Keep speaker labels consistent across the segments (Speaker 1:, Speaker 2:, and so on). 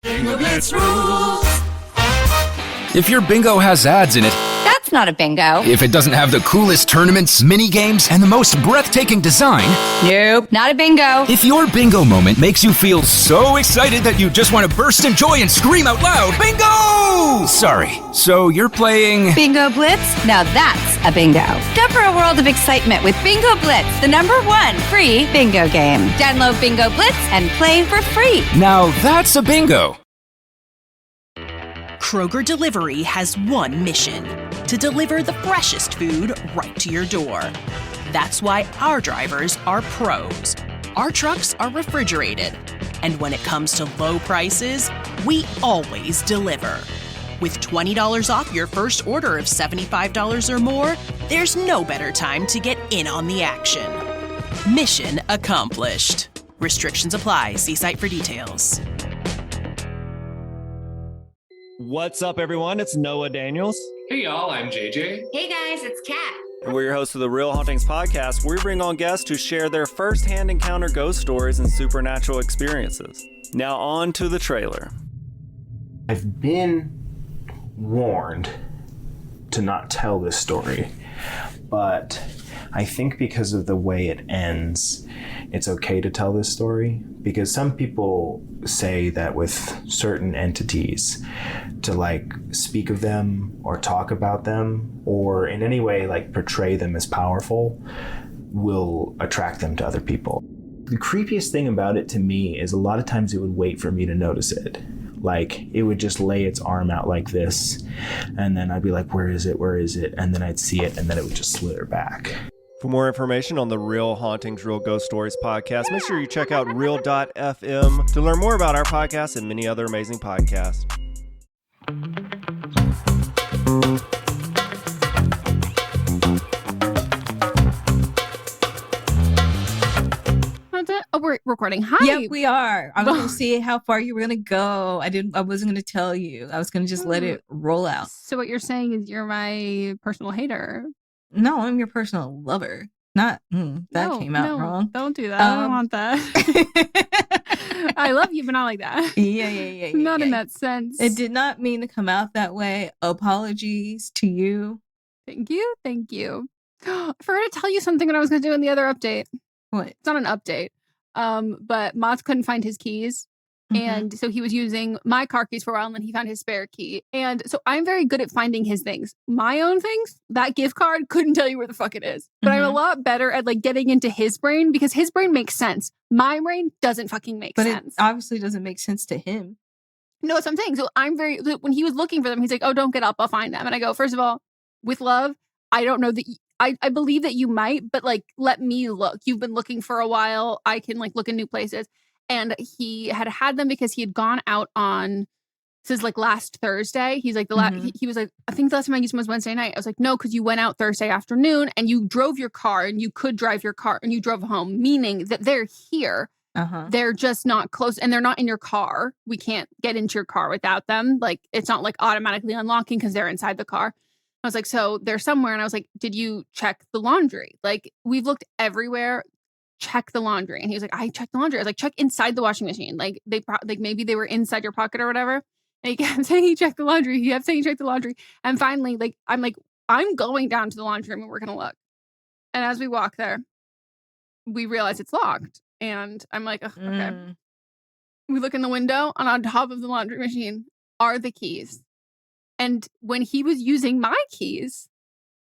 Speaker 1: Bingo Blitz rules.
Speaker 2: If your bingo has ads in it,
Speaker 3: That's not a bingo.
Speaker 2: if it doesn't have the coolest tournaments, mini games, and the most breathtaking design,
Speaker 3: Nope, not a bingo.
Speaker 2: if your bingo moment makes you feel so excited that you just want to burst in joy and scream out loud, bingo! Sorry, so you're playing...
Speaker 3: Bingo Blitz? Now that's a bingo. Discover a world of excitement with Bingo Blitz, the #1 free bingo game. Download Bingo Blitz and play for free.
Speaker 2: Now that's a bingo.
Speaker 4: Kroger Delivery has one mission: to deliver the freshest food right to your door. That's why our drivers are pros. Our trucks are refrigerated. And when it comes to low prices, we always deliver. With $20 off your first order of $75 or more, there's no better time to get in on the action. Mission accomplished. Restrictions apply. See site for details.
Speaker 5: What's up, everyone? It's Noah Daniels.
Speaker 6: Hey y'all, I'm JJ.
Speaker 7: Hey guys, it's Kat.
Speaker 5: And we're your hosts of the Real Hauntings podcast, where we bring on guests who share their first-hand encounter ghost stories and supernatural experiences. Now on to the trailer.
Speaker 8: I've been warned to not tell this story, but I think because of the way it ends, it's okay to tell this story, because some people say that with certain entities, to like speak of them or talk about them or in any way like portray them as powerful will attract them to other people. The creepiest thing about it to me is a lot of times it would wait for me to notice it. Like it would just lay its arm out like this, and then I'd be like, where is it? Where is it? And then I'd see it, and then it would just slither back.
Speaker 5: For more information on the Real Hauntings, Real Ghost Stories podcast, make sure you check out real.fm to learn more about our podcast and many other amazing podcasts.
Speaker 9: Oh, we're recording. Hi.
Speaker 10: Yep, we are. I was going to see how far you were going to go. I wasn't going to tell you. I was going to just let it roll out.
Speaker 9: So what you're saying is you're my personal hater.
Speaker 10: No, I'm your personal lover. Not, came out wrong.
Speaker 9: Don't do that. I don't want that. I love you, but not like that.
Speaker 10: Yeah.
Speaker 9: Not in that sense.
Speaker 10: It did not mean to come out that way. Apologies to you.
Speaker 9: Thank you. I forgot to tell you something that I was going to do in the other update.
Speaker 10: What?
Speaker 9: It's not an update. But Mott's couldn't find his keys. And so he was using my car keys for a while, and then he found his spare key. And so I'm very good at finding his things. My own things, that gift card, couldn't tell you where the fuck it is. But I'm a lot better at like getting into his brain, because his brain makes sense. My brain doesn't fucking make sense.
Speaker 10: But it obviously doesn't make sense to him.
Speaker 9: No, that's what I'm saying. So when he was looking for them, he's like, oh, don't get up, I'll find them. And I go, first of all, with love, I don't know that I believe that you might, but like, let me look. You've been looking for a while. I can like look in new places. And he had them because he had gone out on, this is like last Thursday. He's like, he was like, I think the last time I used him was Wednesday night. I was like, no, because you went out Thursday afternoon and you drove your car and you could drive your car and you drove home, meaning that they're here. They're just not close and they're not in your car. We can't get into your car without them. Like, it's not like automatically unlocking because they're inside the car. I was like, so they're somewhere. And I was like, did you check the laundry? Like, we've looked everywhere. Check the laundry. And he was like, I checked the laundry. I was like, check inside the washing machine. Like maybe they were inside your pocket or whatever. And he kept saying he checked the laundry. He kept saying he checked the laundry. And finally, I'm going down to the laundry room and we're going to look. And as we walk there, we realize it's locked. And I'm like, okay. We look in the window, and on top of the laundry machine are the keys. And when he was using my keys,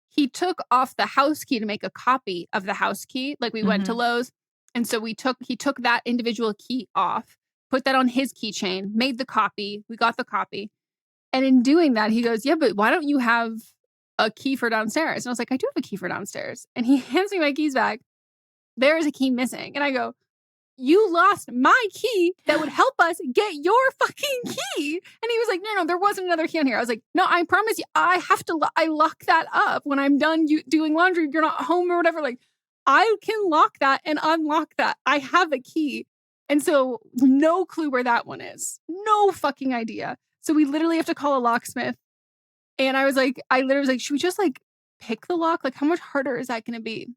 Speaker 9: he took off the house key to make a copy of the house key. Like, we went to Lowe's. And so he took that individual key off, put that on his keychain, made the copy. We got the copy. And in doing that, he goes, yeah, but why don't you have a key for downstairs? And I was like, I do have a key for downstairs. And he hands me my keys back. There is a key missing. And I go, you lost my key that would help us get your fucking key. And he was like, no, there wasn't another key on here. I was like, no, I promise you, I lock that up when I'm done doing laundry. You're not home or whatever. Like, I can lock that and unlock that. I have a key. And so no clue where that one is. No fucking idea. So we literally have to call a locksmith. And I literally was like, should we just like pick the lock? Like, how much harder is that going to be?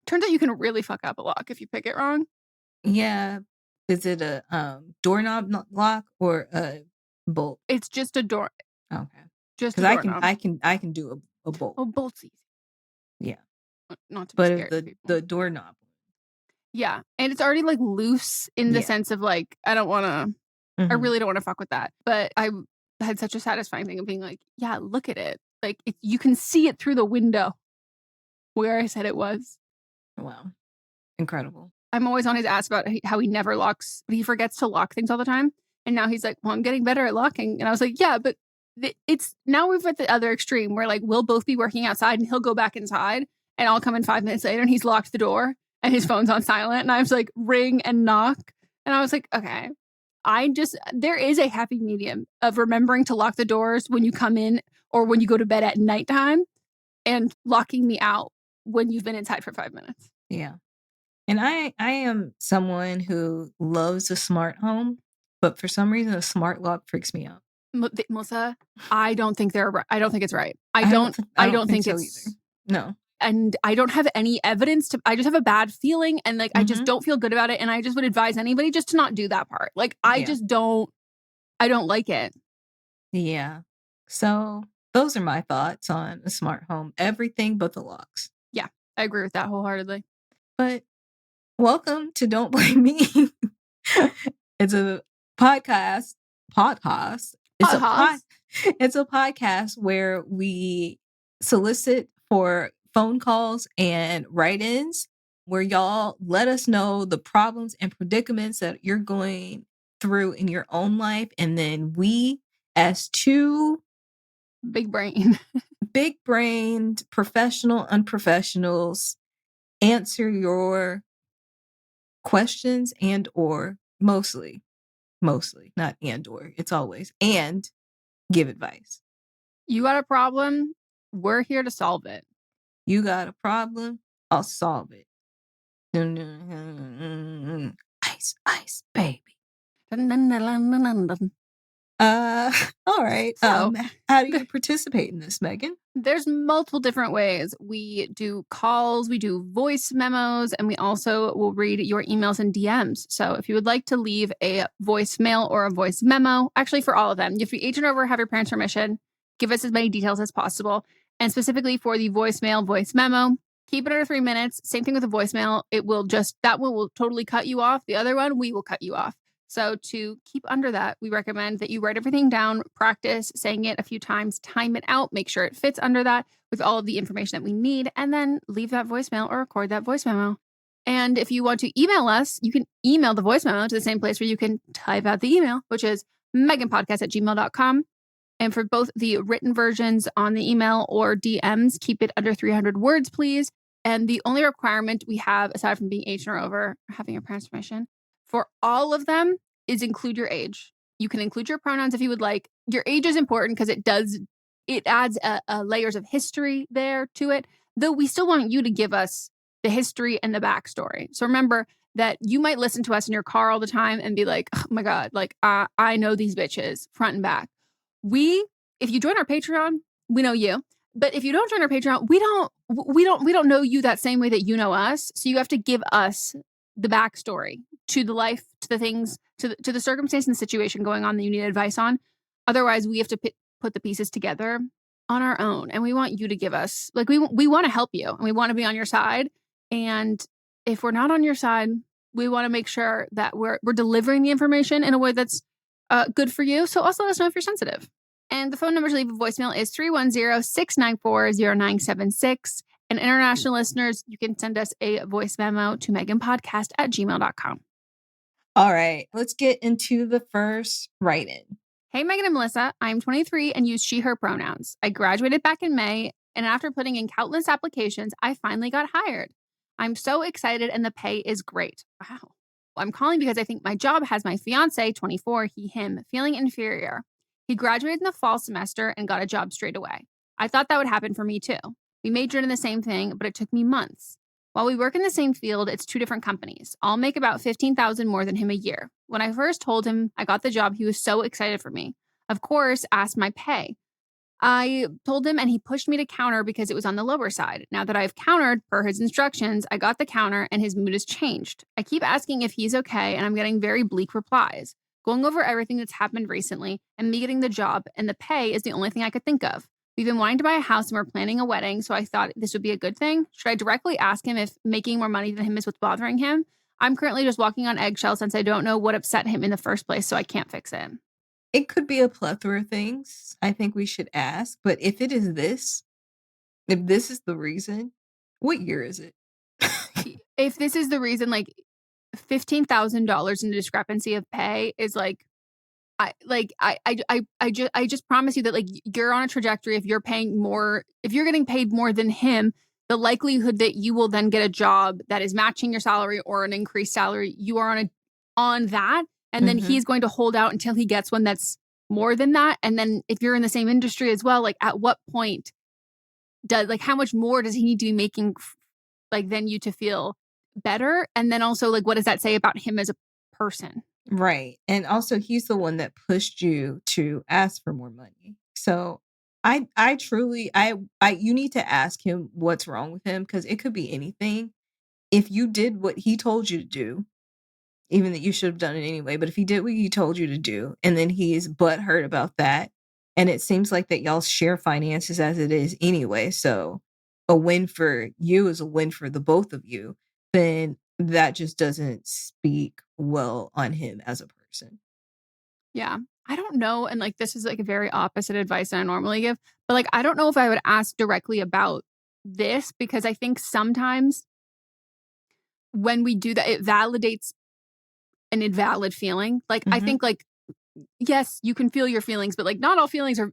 Speaker 9: Turns out you can really fuck up a lock if you pick it wrong.
Speaker 10: Yeah, Is it a doorknob lock or a bolt?
Speaker 9: It's just a door.
Speaker 10: Okay.
Speaker 9: Just a
Speaker 10: Because
Speaker 9: doorknob.
Speaker 10: I can do a bolt.
Speaker 9: Oh, bolt's easy.
Speaker 10: Yeah.
Speaker 9: Not to be
Speaker 10: But
Speaker 9: scared of people.
Speaker 10: the doorknob.
Speaker 9: Yeah. And it's already like loose in the sense of like, I really don't want to fuck with that. But I had such a satisfying thing of being like, yeah, look at it. Like you can see it through the window where I said it was.
Speaker 10: Wow. Incredible.
Speaker 9: I'm always on his ass about how he never locks, he forgets to lock things all the time. And now he's like, well, I'm getting better at locking. And I was like, yeah, but it's now we've at the other extreme where like we'll both be working outside and he'll go back inside and I'll come in 5 minutes later and he's locked the door and his phone's on silent. And I was like, ring and knock. And I was like, okay, there is a happy medium of remembering to lock the doors when you come in or when you go to bed at nighttime and locking me out when you've been inside for 5 minutes.
Speaker 10: Yeah. And I am someone who loves a smart home, but for some reason a smart lock freaks me out.
Speaker 9: Melissa, I don't think I don't think it's right. I don't think
Speaker 10: so
Speaker 9: it's
Speaker 10: either. No.
Speaker 9: And I don't have any evidence I just have a bad feeling and like I just don't feel good about it. And I just would advise anybody just to not do that part. Like I don't like it.
Speaker 10: Yeah. So those are my thoughts on a smart home. Everything but the locks.
Speaker 9: Yeah, I agree with that wholeheartedly.
Speaker 10: But welcome to Don't Blame Me. It's a podcast. It's a podcast where we solicit for phone calls and write-ins where y'all let us know the problems and predicaments that you're going through in your own life. And then we, as two
Speaker 9: big-brained
Speaker 10: professional unprofessionals, answer your questions and or mostly, not and or, it's always, and give advice.
Speaker 9: You got a problem? We're here to solve it.
Speaker 10: You got a problem? I'll solve it. Ice, baby. All right.
Speaker 9: So,
Speaker 10: how do you participate in this, Megan?
Speaker 9: There's multiple different ways. We do calls, we do voice memos, and we also will read your emails and DMs. So if you would like to leave a voicemail or a voice memo, actually for all of them, you have to be agent over, have your parents' permission, give us as many details as possible. And specifically for the voicemail, voice memo, keep it under 3 minutes. Same thing with the voicemail. That one will totally cut you off. The other one, we will cut you off. So to keep under that, we recommend that you write everything down, practice saying it a few times, time it out, make sure it fits under that with all of the information that we need, and then leave that voicemail or record that voice memo. And if you want to email us, you can email the voice memo to the same place where you can type out the email, which is meganpodcast@gmail.com. And for both the written versions on the email or DMs, keep it under 300 words, please. And the only requirement we have, aside from being agent or over, having your parents' permission, for all of them is include your age. You can include your pronouns if you would like. Your age is important because it adds a layers of history there to it, though we still want you to give us the history and the backstory. So remember that you might listen to us in your car all the time and be like, oh my God, like I know these bitches front and back. If you join our Patreon, we know you. But if you don't join our Patreon, we don't know you that same way that you know us. So you have to give us the backstory to the life, to the things, to the circumstance and the situation going on that you need advice on. Otherwise, we have to put the pieces together on our own. And we want you to give us, like, we want to help you and we want to be on your side. And if we're not on your side, we want to make sure that we're delivering the information in a way that's good for you. So also let us know if you're sensitive. And the phone number to leave a voicemail is 310-694-0976. And international listeners, you can send us a voice memo to meganpodcast@gmail.com.
Speaker 10: All right, let's get into the first write-in.
Speaker 9: Hey, Meghan and Melisa. I'm 23 and use she, her pronouns. I graduated back in May, and after putting in countless applications, I finally got hired. I'm so excited, and the pay is great. Wow. I'm calling because I think my job has my fiancé, 24, he, him, feeling inferior. He graduated in the fall semester and got a job straight away. I thought that would happen for me too. We majored in the same thing, but it took me months. While we work in the same field, it's two different companies. I'll make about $15,000 more than him a year. When I first told him I got the job, he was so excited for me. Of course, asked my pay. I told him and he pushed me to counter because it was on the lower side. Now that I've countered per his instructions, I got the counter and his mood has changed. I keep asking if he's okay and I'm getting very bleak replies. Going over everything that's happened recently and me getting the job and the pay is the only thing I could think of. We've been wanting to buy a house and we're planning a wedding, so I thought this would be a good thing. Should I directly ask him if making more money than him is what's bothering him? I'm currently just walking on eggshells since I don't know what upset him in the first place, so I can't fix it.
Speaker 10: It could be a plethora of things. I think we should ask. But if it is this, if this is the reason, what year is it?
Speaker 9: If this is the reason, like $15,000 in discrepancy of pay is like, I just promise you that like you're on a trajectory. If you're paying more, if you're getting paid more than him, the likelihood that you will then get a job that is matching your salary or an increased salary, you are on that. And then he's going to hold out until he gets one that's more than that. And then if you're in the same industry as well, like at what point how much more does he need to be making like than you to feel better? And then also like, what does that say about him as a person?
Speaker 10: Right. And also he's the one that pushed you to ask for more money. So I truly, you need to ask him what's wrong with him, because it could be anything. If you did what he told you to do, even that you should have done it anyway, but if he did what he told you to do, and then he's butthurt about that, and it seems like that y'all share finances as it is anyway, so a win for you is a win for the both of you, then that just doesn't speak well on him as a person.
Speaker 9: Yeah. I don't know. And like, this is like a very opposite advice than I normally give, but like, I don't know if I would ask directly about this, because I think sometimes when we do that, it validates an invalid feeling. Like, I think like, yes, you can feel your feelings, but like not all feelings are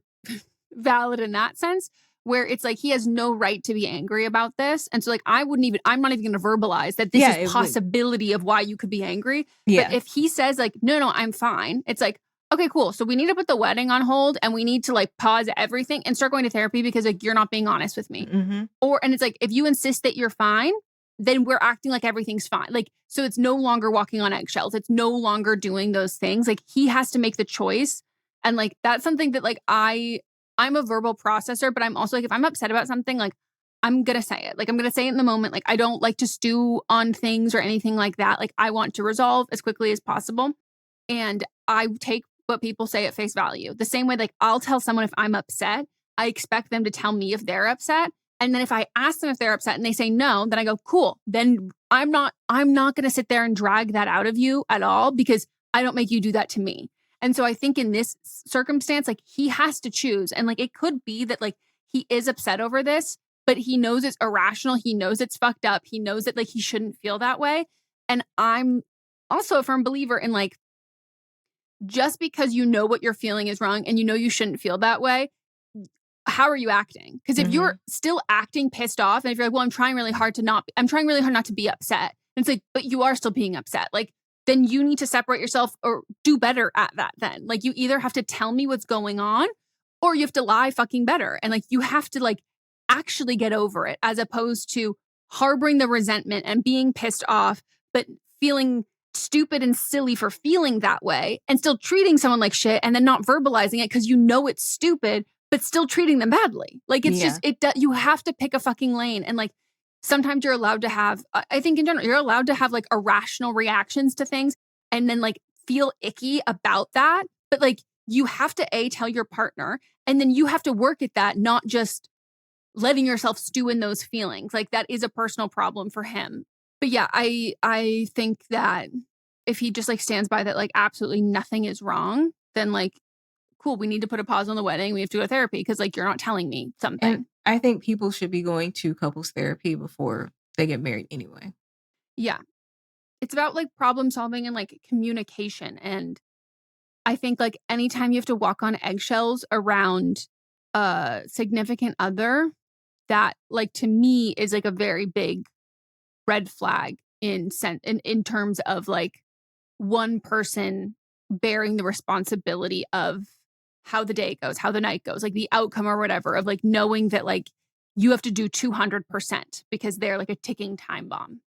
Speaker 9: valid in that sense, where it's like he has no right to be angry about this. And so like I'm not even going to verbalize that this is possibility of why you could be angry.
Speaker 10: Yeah.
Speaker 9: But if he says like, no, I'm fine. It's like, okay, cool. So we need to put the wedding on hold and we need to like pause everything and start going to therapy because like you're not being honest with me. And it's like, if you insist that you're fine, then we're acting like everything's fine. Like, so it's no longer walking on eggshells. It's no longer doing those things. Like he has to make the choice. And like, that's something that like I'm a verbal processor, but I'm also like, if I'm upset about something, like I'm going to say it. Like I'm going to say it in the moment. Like I don't like to stew on things or anything like that. Like I want to resolve as quickly as possible. And I take what people say at face value. The same way, like I'll tell someone if I'm upset, I expect them to tell me if they're upset. And then if I ask them if they're upset and they say no, then I go, cool. Then I'm not going to sit there and drag that out of you at all, because I don't make you do that to me. And so I think in this circumstance, like he has to choose. And like, it could be that like he is upset over this, but he knows it's irrational. He knows it's fucked up. He knows that like he shouldn't feel that way. And I'm also a firm believer in like, just because you know what you're feeling is wrong and you know you shouldn't feel that way, how are you acting? Because if you're still acting pissed off and if you're like, well, I'm trying really hard not to be upset. And it's like, but you are still being upset. Like, then you need to separate yourself or do better at that then. Like, you either have to tell me what's going on or you have to lie fucking better. And like, you have to like actually get over it, as opposed to harboring the resentment and being pissed off, but feeling stupid and silly for feeling that way and still treating someone like shit and then not verbalizing it because you know it's stupid, but still treating them badly. Like, it's just, you have to pick a fucking lane. And like, sometimes you're allowed to have, I think in general, you're allowed to have like irrational reactions to things and then like feel icky about that. But like, you have to tell your partner, and then you have to work at that, not just letting yourself stew in those feelings. Like, that is a personal problem for him. But yeah, I think that if he just like stands by that, like absolutely nothing is wrong, then like, cool, we need to put a pause on the wedding. We have to go to therapy because like you're not telling me something.
Speaker 10: And I think people should be going to couples therapy before they get married anyway.
Speaker 9: Yeah. It's about like problem solving and like communication. And I think like anytime you have to walk on eggshells around a significant other, that like to me is like a very big red flag in terms of like one person bearing the responsibility of how the day goes, how the night goes, like the outcome or whatever, of like knowing that like you have to do 200% because they're like a ticking time bomb.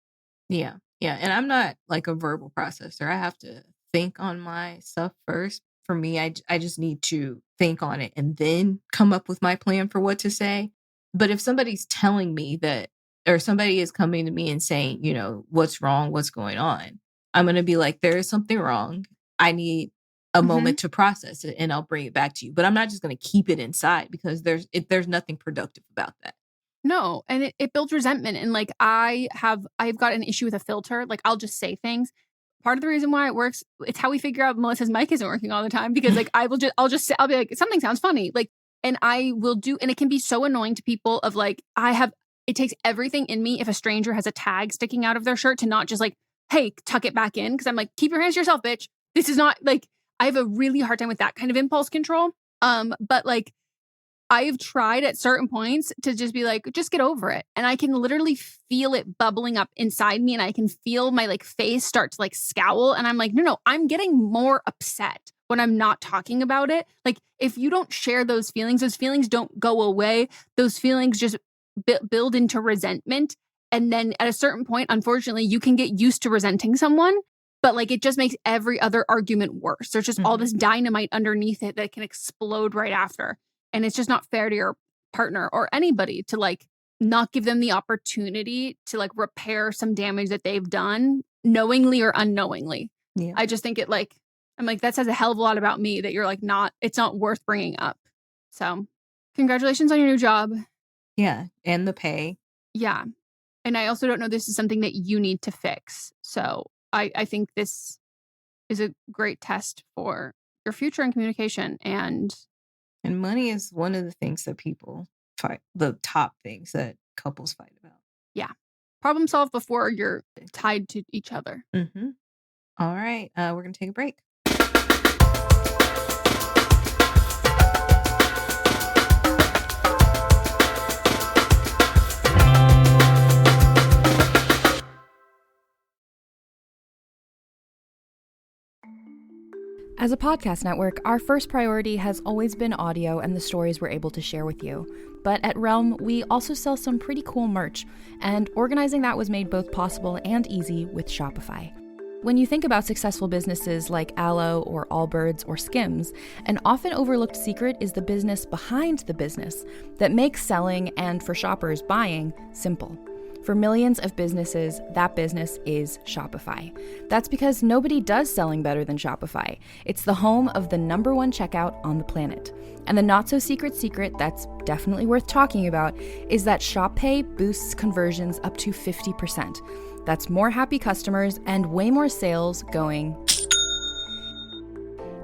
Speaker 10: Yeah. Yeah. And I'm not like a verbal processor. I have to think on my stuff first. for me, I just need to think on it and then come up with my plan for what to say. But if somebody's telling me that, or somebody is coming to me and saying, you know, what's wrong, what's going on, I'm going to be like, there is something wrong. I need a moment to process it, and I'll bring it back to you. But I'm not just going to keep it inside, because there's nothing productive about that.
Speaker 9: No, and it builds resentment. And like I've got an issue with a filter. Like I'll just say things. Part of the reason why it works, it's how we figure out Melissa's mic isn't working all the time, because like I'll be like, something sounds funny. Like, and I will do, and it can be so annoying to people of like, it takes everything in me if a stranger has a tag sticking out of their shirt to not just like, hey, tuck it back in. Cause I'm like, keep your hands to yourself, bitch. This is not like, I have a really hard time with that kind of impulse control. But like, I've tried at certain points to just be like, just get over it. And I can literally feel it bubbling up inside me. And I can feel my like face start to like scowl. And I'm like, no, I'm getting more upset when I'm not talking about it. Like if you don't share those feelings don't go away. Those feelings just build into resentment. And then at a certain point, unfortunately, you can get used to resenting someone. But like it just makes every other argument worse. There's just all this dynamite underneath it that can explode right after. And it's just not fair to your partner or anybody to like not give them the opportunity to like repair some damage that they've done knowingly or unknowingly. Yeah. I just think I'm like, that says a hell of a lot about me that you're like it's not worth bringing up. So congratulations on your new job.
Speaker 10: Yeah. And the pay.
Speaker 9: Yeah. And I also don't know this is something that you need to fix. So I think this is a great test for your future in communication. And
Speaker 10: money is one of the things that people fight, the top things that couples fight about.
Speaker 9: Yeah. Problem solve before you're tied to each other.
Speaker 10: Mm-hmm. All right. We're going to take a break.
Speaker 6: As a podcast network, our first priority has always been audio and the stories we're able to share with you. But at Realm, we also sell some pretty cool merch, and organizing that was made both possible and easy with Shopify. When you think about successful businesses like Aloe or Allbirds or Skims, an often overlooked secret is the business behind the business that makes selling and, for shoppers, buying simple. For millions of businesses, that business is Shopify. That's because nobody does selling better than Shopify. It's the home of the #1 checkout on the planet. And the not-so-secret secret that's definitely worth talking about is that Shop Pay boosts conversions up to 50%. That's more happy customers and way more sales going.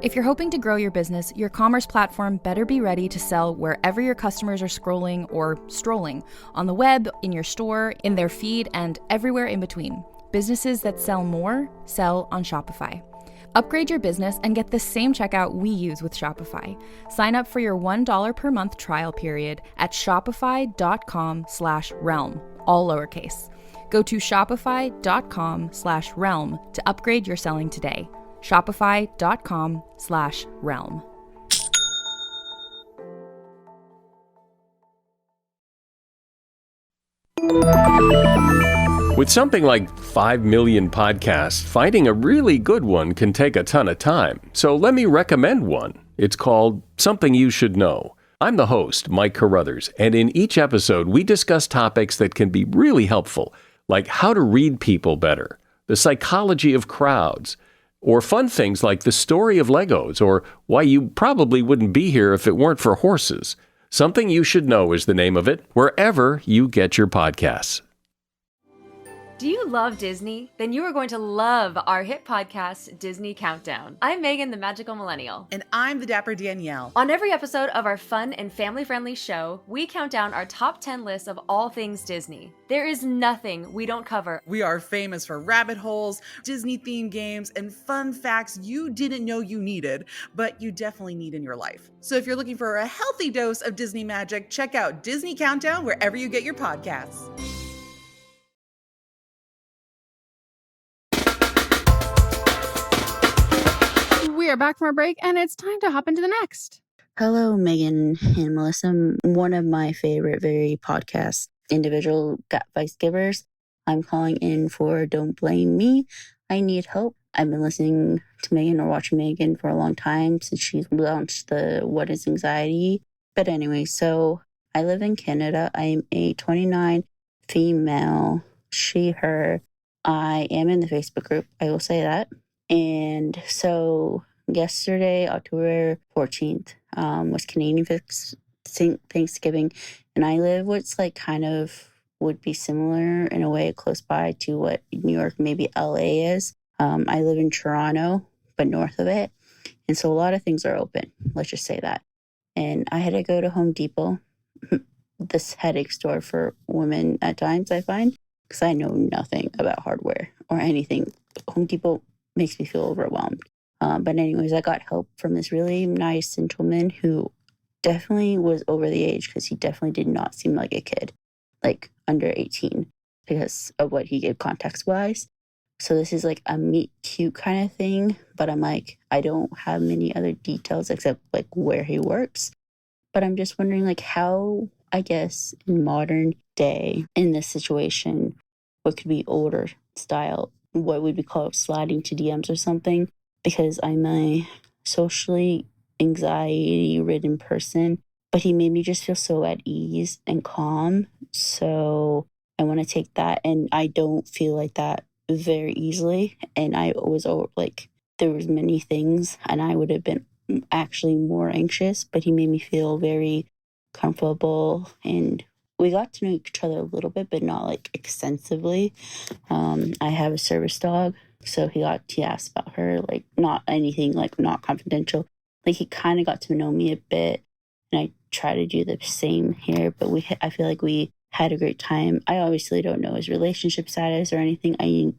Speaker 6: If you're hoping to grow your business, your commerce platform better be ready to sell wherever your customers are scrolling or strolling, on the web, in your store, in their feed, and everywhere in between. Businesses that sell more, sell on Shopify. Upgrade your business and get the same checkout we use with Shopify. Sign up for your $1 per month trial period at shopify.com/realm, all lowercase. Go to shopify.com/realm to upgrade your selling today. Shopify.com/realm.
Speaker 7: With something like 5 million podcasts, finding a really good one can take a ton of time. So let me recommend one. It's called Something You Should Know. I'm the host, Mike Carruthers, and in each episode we discuss topics that can be really helpful, like how to read people better, the psychology of crowds, or fun things like the story of Legos, or why you probably wouldn't be here if it weren't for horses. Something You Should Know is the name of it, wherever you get your podcasts.
Speaker 11: Do you love Disney? Then you are going to love our hit podcast, Disney Countdown. I'm Megan, the Magical Millennial.
Speaker 12: And I'm the Dapper Danielle.
Speaker 11: On every episode of our fun and family-friendly show, we count down our top 10 lists of all things Disney. There is nothing we don't cover.
Speaker 12: We are famous for rabbit holes, Disney-themed games, and fun facts you didn't know you needed, but you definitely need in your life. So if you're looking for a healthy dose of Disney magic, check out Disney Countdown wherever you get your podcasts.
Speaker 9: We are back from our break, and it's time to hop into the next.
Speaker 13: Hello, Meghan and Melisa. One of my favorite very podcast individual advice givers. I'm calling in for Don't Blame Me. I need help. I've been listening Megan or watched Megan for a long time since she launched the What is Anxiety. But anyway, so I live in Canada. I'm a 29 female, she, her. I am in the Facebook group. I will say that. And so yesterday, October 14th, was Canadian Thanksgiving. And I live what's like kind of would be similar in a way close by to what New York, maybe LA is. I live in Toronto, but north of it. And so a lot of things are open. Let's just say that. And I had to go to Home Depot, this headache store for women at times, I find, because I know nothing about hardware or anything. Home Depot makes me feel overwhelmed. But anyways, I got help from this really nice gentleman who definitely was over the age because he definitely did not seem like a kid, like under 18, because of what he gave context-wise. So this is like a meet cute kind of thing, but I'm like, I don't have many other details except like where he works. But I'm just wondering like how, I guess, in modern day, in this situation, what could be older style, what would we call it, sliding to DMs or something? Because I'm a socially anxiety-ridden person, but he made me just feel so at ease and calm. So I want to take that, and I don't feel like that very easily. And I was like, there was many things, and I would have been actually more anxious, but he made me feel very comfortable, and we got to know each other a little bit, but not like extensively. I have a service dog, so he asked about her, like not anything, like not confidential. Like he kind of got to know me a bit, and I try to do the same here. But I feel like we had a great time. I obviously don't know his relationship status or anything. I'm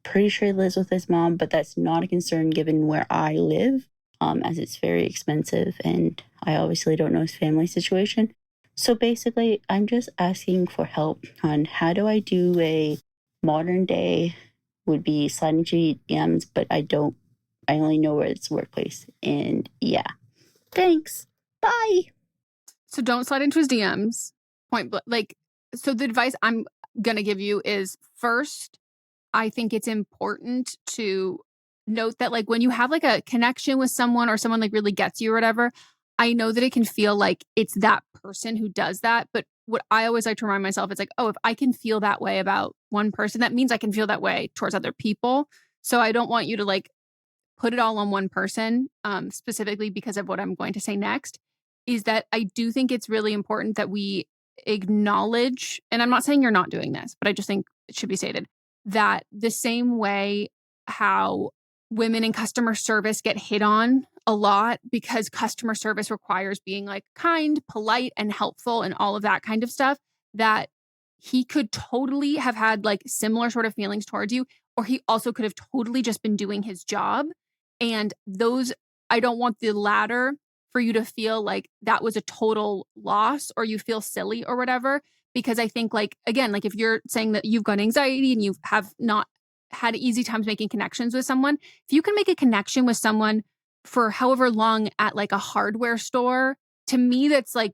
Speaker 13: pretty sure he lives with his mom, but that's not a concern given where I live, as it's very expensive, and I obviously don't know his family situation. So basically, I'm just asking for help on how do I do a modern day, would be sliding to DMs, but I only know where it's workplace. And yeah, thanks. Bye.
Speaker 9: So don't slide into his DMs. So the advice I'm going to give you is, first, I think it's important to note that like when you have like a connection with someone or someone like really gets you or whatever, I know that it can feel like it's that person who does that. But what I always like to remind myself is like, oh, if I can feel that way about one person, that means I can feel that way towards other people. So I don't want you to like put it all on one person, specifically because of what I'm going to say next, is that I do think it's really important that we acknowledge, and I'm not saying you're not doing this, but I just think it should be stated, that the same way how women in customer service get hit on a lot because customer service requires being like kind, polite, and helpful and all of that kind of stuff, that he could totally have had like similar sort of feelings towards you, or he also could have totally just been doing his job. And those, I don't want the latter for you to feel like that was a total loss or you feel silly or whatever. Because I think like, again, like if you're saying that you've got anxiety and you have not had easy times making connections with someone, if you can make a connection with someone for however long at like a hardware store, to me, that's like,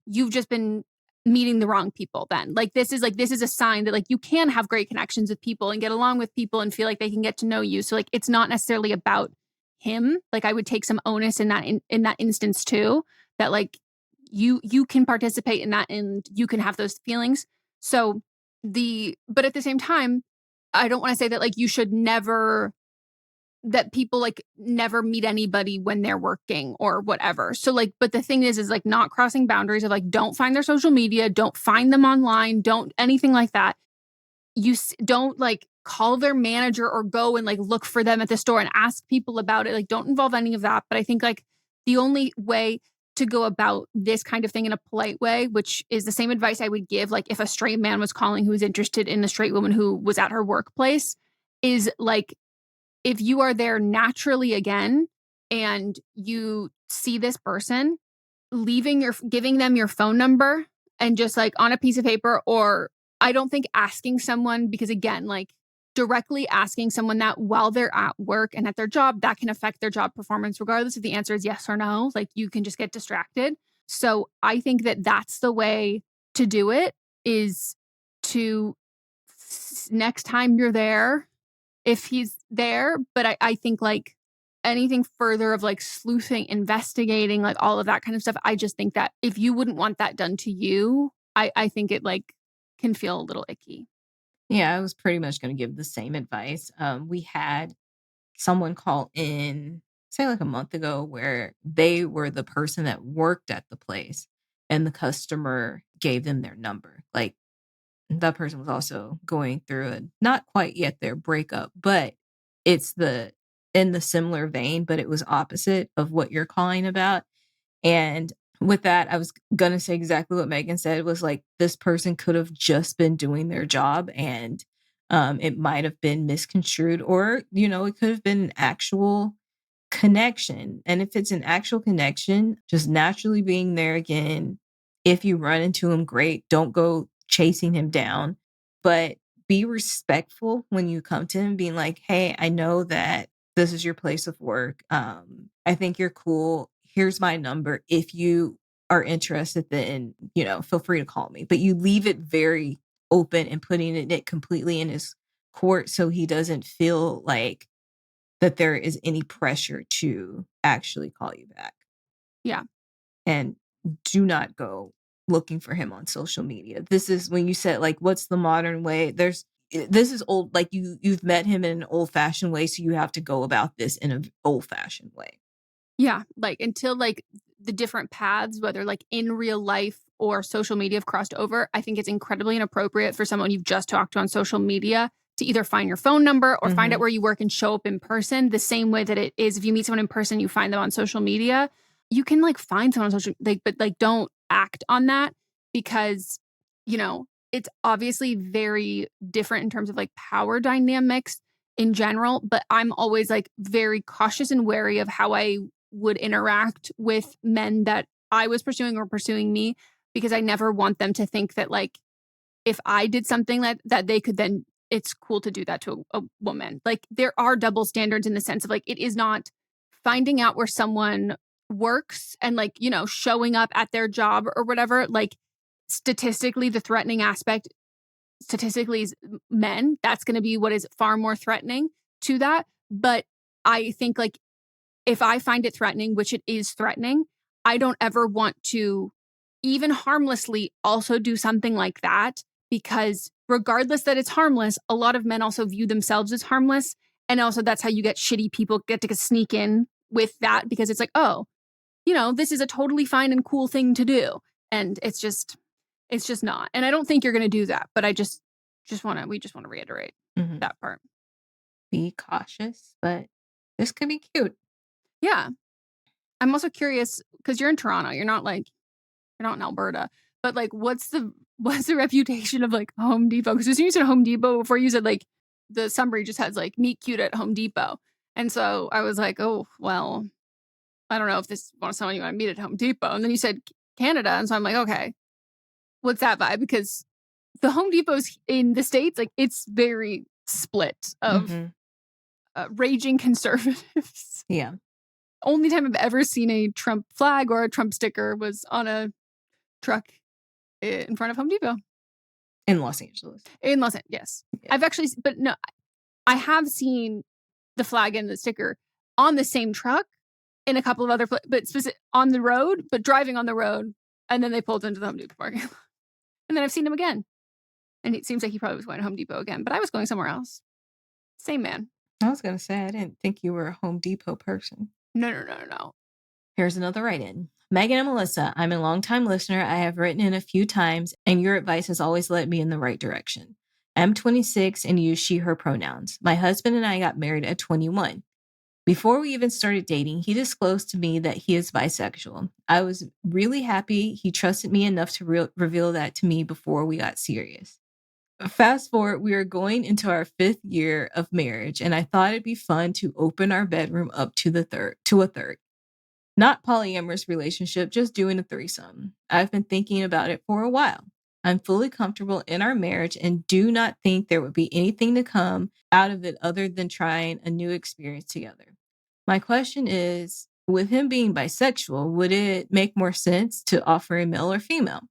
Speaker 9: you've just been meeting the wrong people then. Like this is a sign that like you can have great connections with people and get along with people and feel like they can get to know you. So like, it's not necessarily about him. Like I would take some onus in that instance too, that like you can participate in that and you can have those feelings. So but at the same time, I don't want to say that like you should never, that people like never meet anybody when they're working or whatever. So like, but the thing is like not crossing boundaries of like, don't find their social media, don't find them online, don't anything like that. Don't like call their manager or go and like look for them at the store and ask people about it. Like don't involve any of that. But I think like the only way to go about this kind of thing in a polite way, which is the same advice I would give like if a straight man was calling who was interested in a straight woman who was at her workplace, is like, if you are there naturally again and you see this person, giving them your phone number and just like on a piece of paper, or I don't think asking someone, because again, like directly asking someone that while they're at work and at their job, that can affect their job performance, regardless if the answer is yes or no. Like you can just get distracted. So I think that that's the way to do it, is to next time you're there, if he's there. But I think like anything further of like sleuthing, investigating, like all of that kind of stuff. I just think that if you wouldn't want that done to you, I think it like can feel a little icky.
Speaker 10: Yeah, I was pretty much going to give the same advice. We had someone call in, say like a month ago, where they were the person that worked at the place and the customer gave them their number. Like that person was also going through a not quite yet their breakup, but it's in the similar vein, but it was opposite of what you're calling about. And with that, I was going to say exactly what Megan said was like, this person could have just been doing their job and it might have been misconstrued, or, it could have been an actual connection. And if it's an actual connection, just naturally being there again. If you run into him, great. Don't go chasing him down, but be respectful when you come to him, being like, hey, I know that this is your place of work. I think you're cool. Here's my number. If you are interested, then, feel free to call me. But you leave it very open and putting it completely in his court so he doesn't feel like that there is any pressure to actually call you back.
Speaker 9: Yeah.
Speaker 10: And do not go looking for him on social media. This is when you said like, what's the modern way? This is old, like you've met him in an old fashioned way. So you have to go about this in an old fashioned way.
Speaker 9: Yeah. Like until like the different paths, whether like in real life or social media have crossed over, I think it's incredibly inappropriate for someone you've just talked to on social media to either find your phone number or find out where you work and show up in person the same way that it is if you meet someone in person, you find them on social media. You can like find someone on social, but like don't act on that because, it's obviously very different in terms of like power dynamics in general, but I'm always like very cautious and wary of how I would interact with men that I was pursuing or pursuing me, because I never want them to think that like if I did something that they could then, it's cool to do that to a woman. Like there are double standards in the sense of like it is not finding out where someone works and like, showing up at their job or whatever. Like statistically, the threatening aspect statistically is men. That's going to be what is far more threatening to that. But I think like if I find it threatening, which it is threatening, I don't ever want to even harmlessly also do something like that, because regardless that it's harmless, a lot of men also view themselves as harmless. And also that's how you get shitty people get to sneak in with that, because it's like, oh, this is a totally fine and cool thing to do. And it's just not. And I don't think you're going to do that, but I we just want to reiterate that part.
Speaker 10: Be cautious, but this could be cute.
Speaker 9: Yeah. I'm also curious because you're in Toronto. You're not in Alberta, but like, what's the reputation of like Home Depot? Because as soon as you said Home Depot before, you said like the summary just has like meet cute at Home Depot. And so I was like, oh, well, I don't know if this is someone you want to meet at Home Depot. And then you said Canada. And so I'm like, okay, what's that vibe? Because the Home Depots in the States, like it's very split of raging conservatives.
Speaker 10: Yeah.
Speaker 9: Only time I've ever seen a Trump flag or a Trump sticker was on a truck in front of Home Depot.
Speaker 10: In Los Angeles.
Speaker 9: Yes. Yeah. I've actually, but no, I have seen the flag and the sticker on the same truck in a couple of other, but on the road, but driving on the road. And then they pulled into the Home Depot parking lot. And then I've seen him again. And it seems like he probably was going to Home Depot again, but I was going somewhere else. Same man.
Speaker 10: I was going to say, I didn't think you were a Home Depot person.
Speaker 9: No.
Speaker 10: Here's another write-in. Meghan and Melisa, I'm a longtime listener. I have written in a few times, and your advice has always led me in the right direction. I'm 26 and use she, her pronouns. My husband and I got married at 21. Before we even started dating, he disclosed to me that he is bisexual. I was really happy he trusted me enough to reveal that to me before we got serious. Fast forward, we are going into our 5th year of marriage, and I thought it'd be fun to open our bedroom up to a third. Not polyamorous relationship, just doing a threesome. I've been thinking about it for a while. I'm fully comfortable in our marriage and do not think there would be anything to come out of it other than trying a new experience together. My question is, with him being bisexual, would it make more sense to offer a male or female?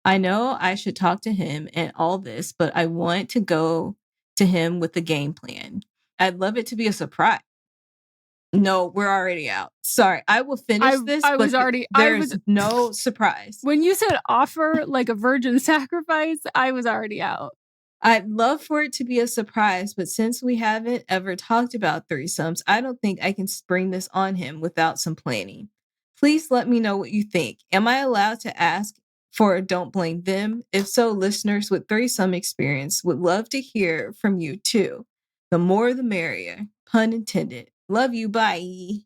Speaker 10: I know I should talk to him and all this, but I want to go to him with a game plan. I'd love it to be a surprise. No, we're already out. Sorry, I will finish this. There's no surprise.
Speaker 9: When you said offer like a virgin sacrifice, I was already out.
Speaker 10: I'd love for it to be a surprise, but since we haven't ever talked about threesomes, I don't think I can spring this on him without some planning. Please let me know what you think. Am I allowed to ask for a don't blame them? If so, listeners with threesome experience would love to hear from you too. The more the merrier. Pun intended. Love you. Bye.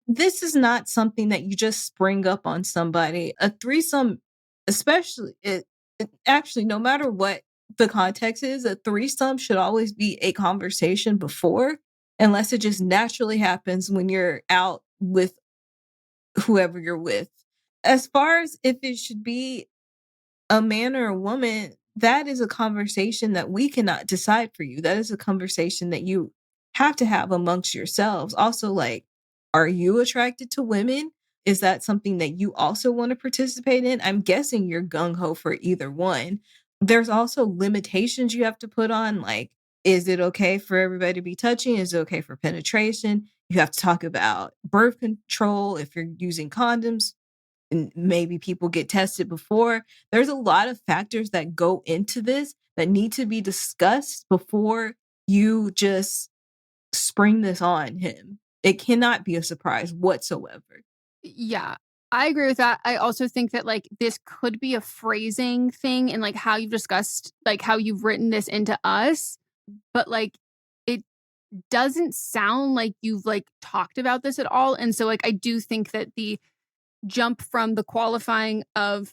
Speaker 10: This is not something that you just spring up on somebody. A threesome, especially, actually, no matter what the context is, a threesome should always be a conversation before, unless it just naturally happens when you're out with whoever you're with. As far as if it should be a man or a woman, that is a conversation that we cannot decide for you. That is a conversation that you have to have amongst yourselves. Also, like, are you attracted to women? Is that something that you also want to participate in? I'm guessing you're gung-ho for either one. There's also limitations you have to put on, like, is it okay for everybody to be touching? Is it okay for penetration? You have to talk about birth control if you're using condoms. And maybe people get tested before. There's a lot of factors that go into this that need to be discussed before you just spring this on him. It cannot be a surprise whatsoever.
Speaker 9: Yeah, I agree with that. I also think that like this could be a phrasing thing and like how you've discussed, like how you've written this into us, but like it doesn't sound like you've like talked about this at all. And so like I do think that the jump from the qualifying of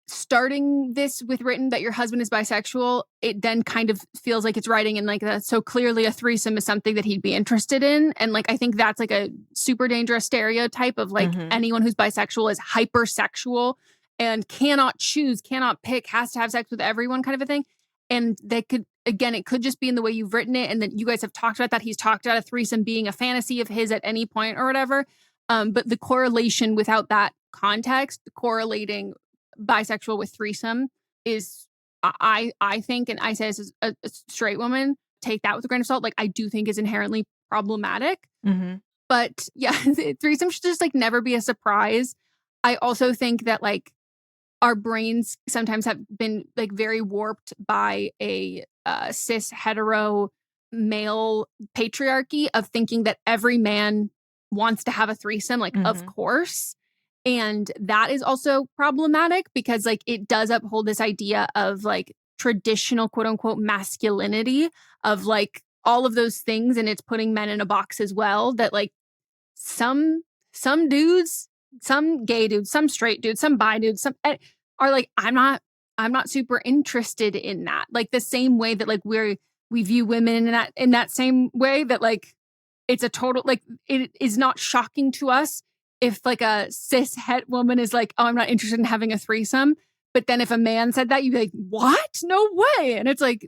Speaker 9: starting this with written that your husband is bisexual, it then kind of feels like it's writing in like that. So clearly a threesome is something that he'd be interested in. And like, I think that's like a super dangerous stereotype of like anyone who's bisexual is hypersexual and cannot choose, cannot pick, has to have sex with everyone kind of a thing. And they could, again, it could just be in the way you've written it. And then you guys have talked about that. He's talked about a threesome being a fantasy of his at any point or whatever. But the correlation without that context, correlating bisexual with threesome is, I think, and I say this as a straight woman, take that with a grain of salt, like I do think is inherently problematic. But yeah, threesome should just like never be a surprise. I also think that like our brains sometimes have been like very warped by a cis hetero male patriarchy of thinking that every man wants to have a threesome, like of course. And that is also problematic because like it does uphold this idea of like traditional quote unquote masculinity of like all of those things. And it's putting men in a box as well that like some dudes, some gay dudes, some straight dudes, some bi dudes, some are like, I'm not super interested in that. Like the same way that like we view women in that same way that like it's a total, like it is not shocking to us if like a cis het woman is like, oh, I'm not interested in having a threesome. But then if a man said that, you'd be like, what? No way. And it's like,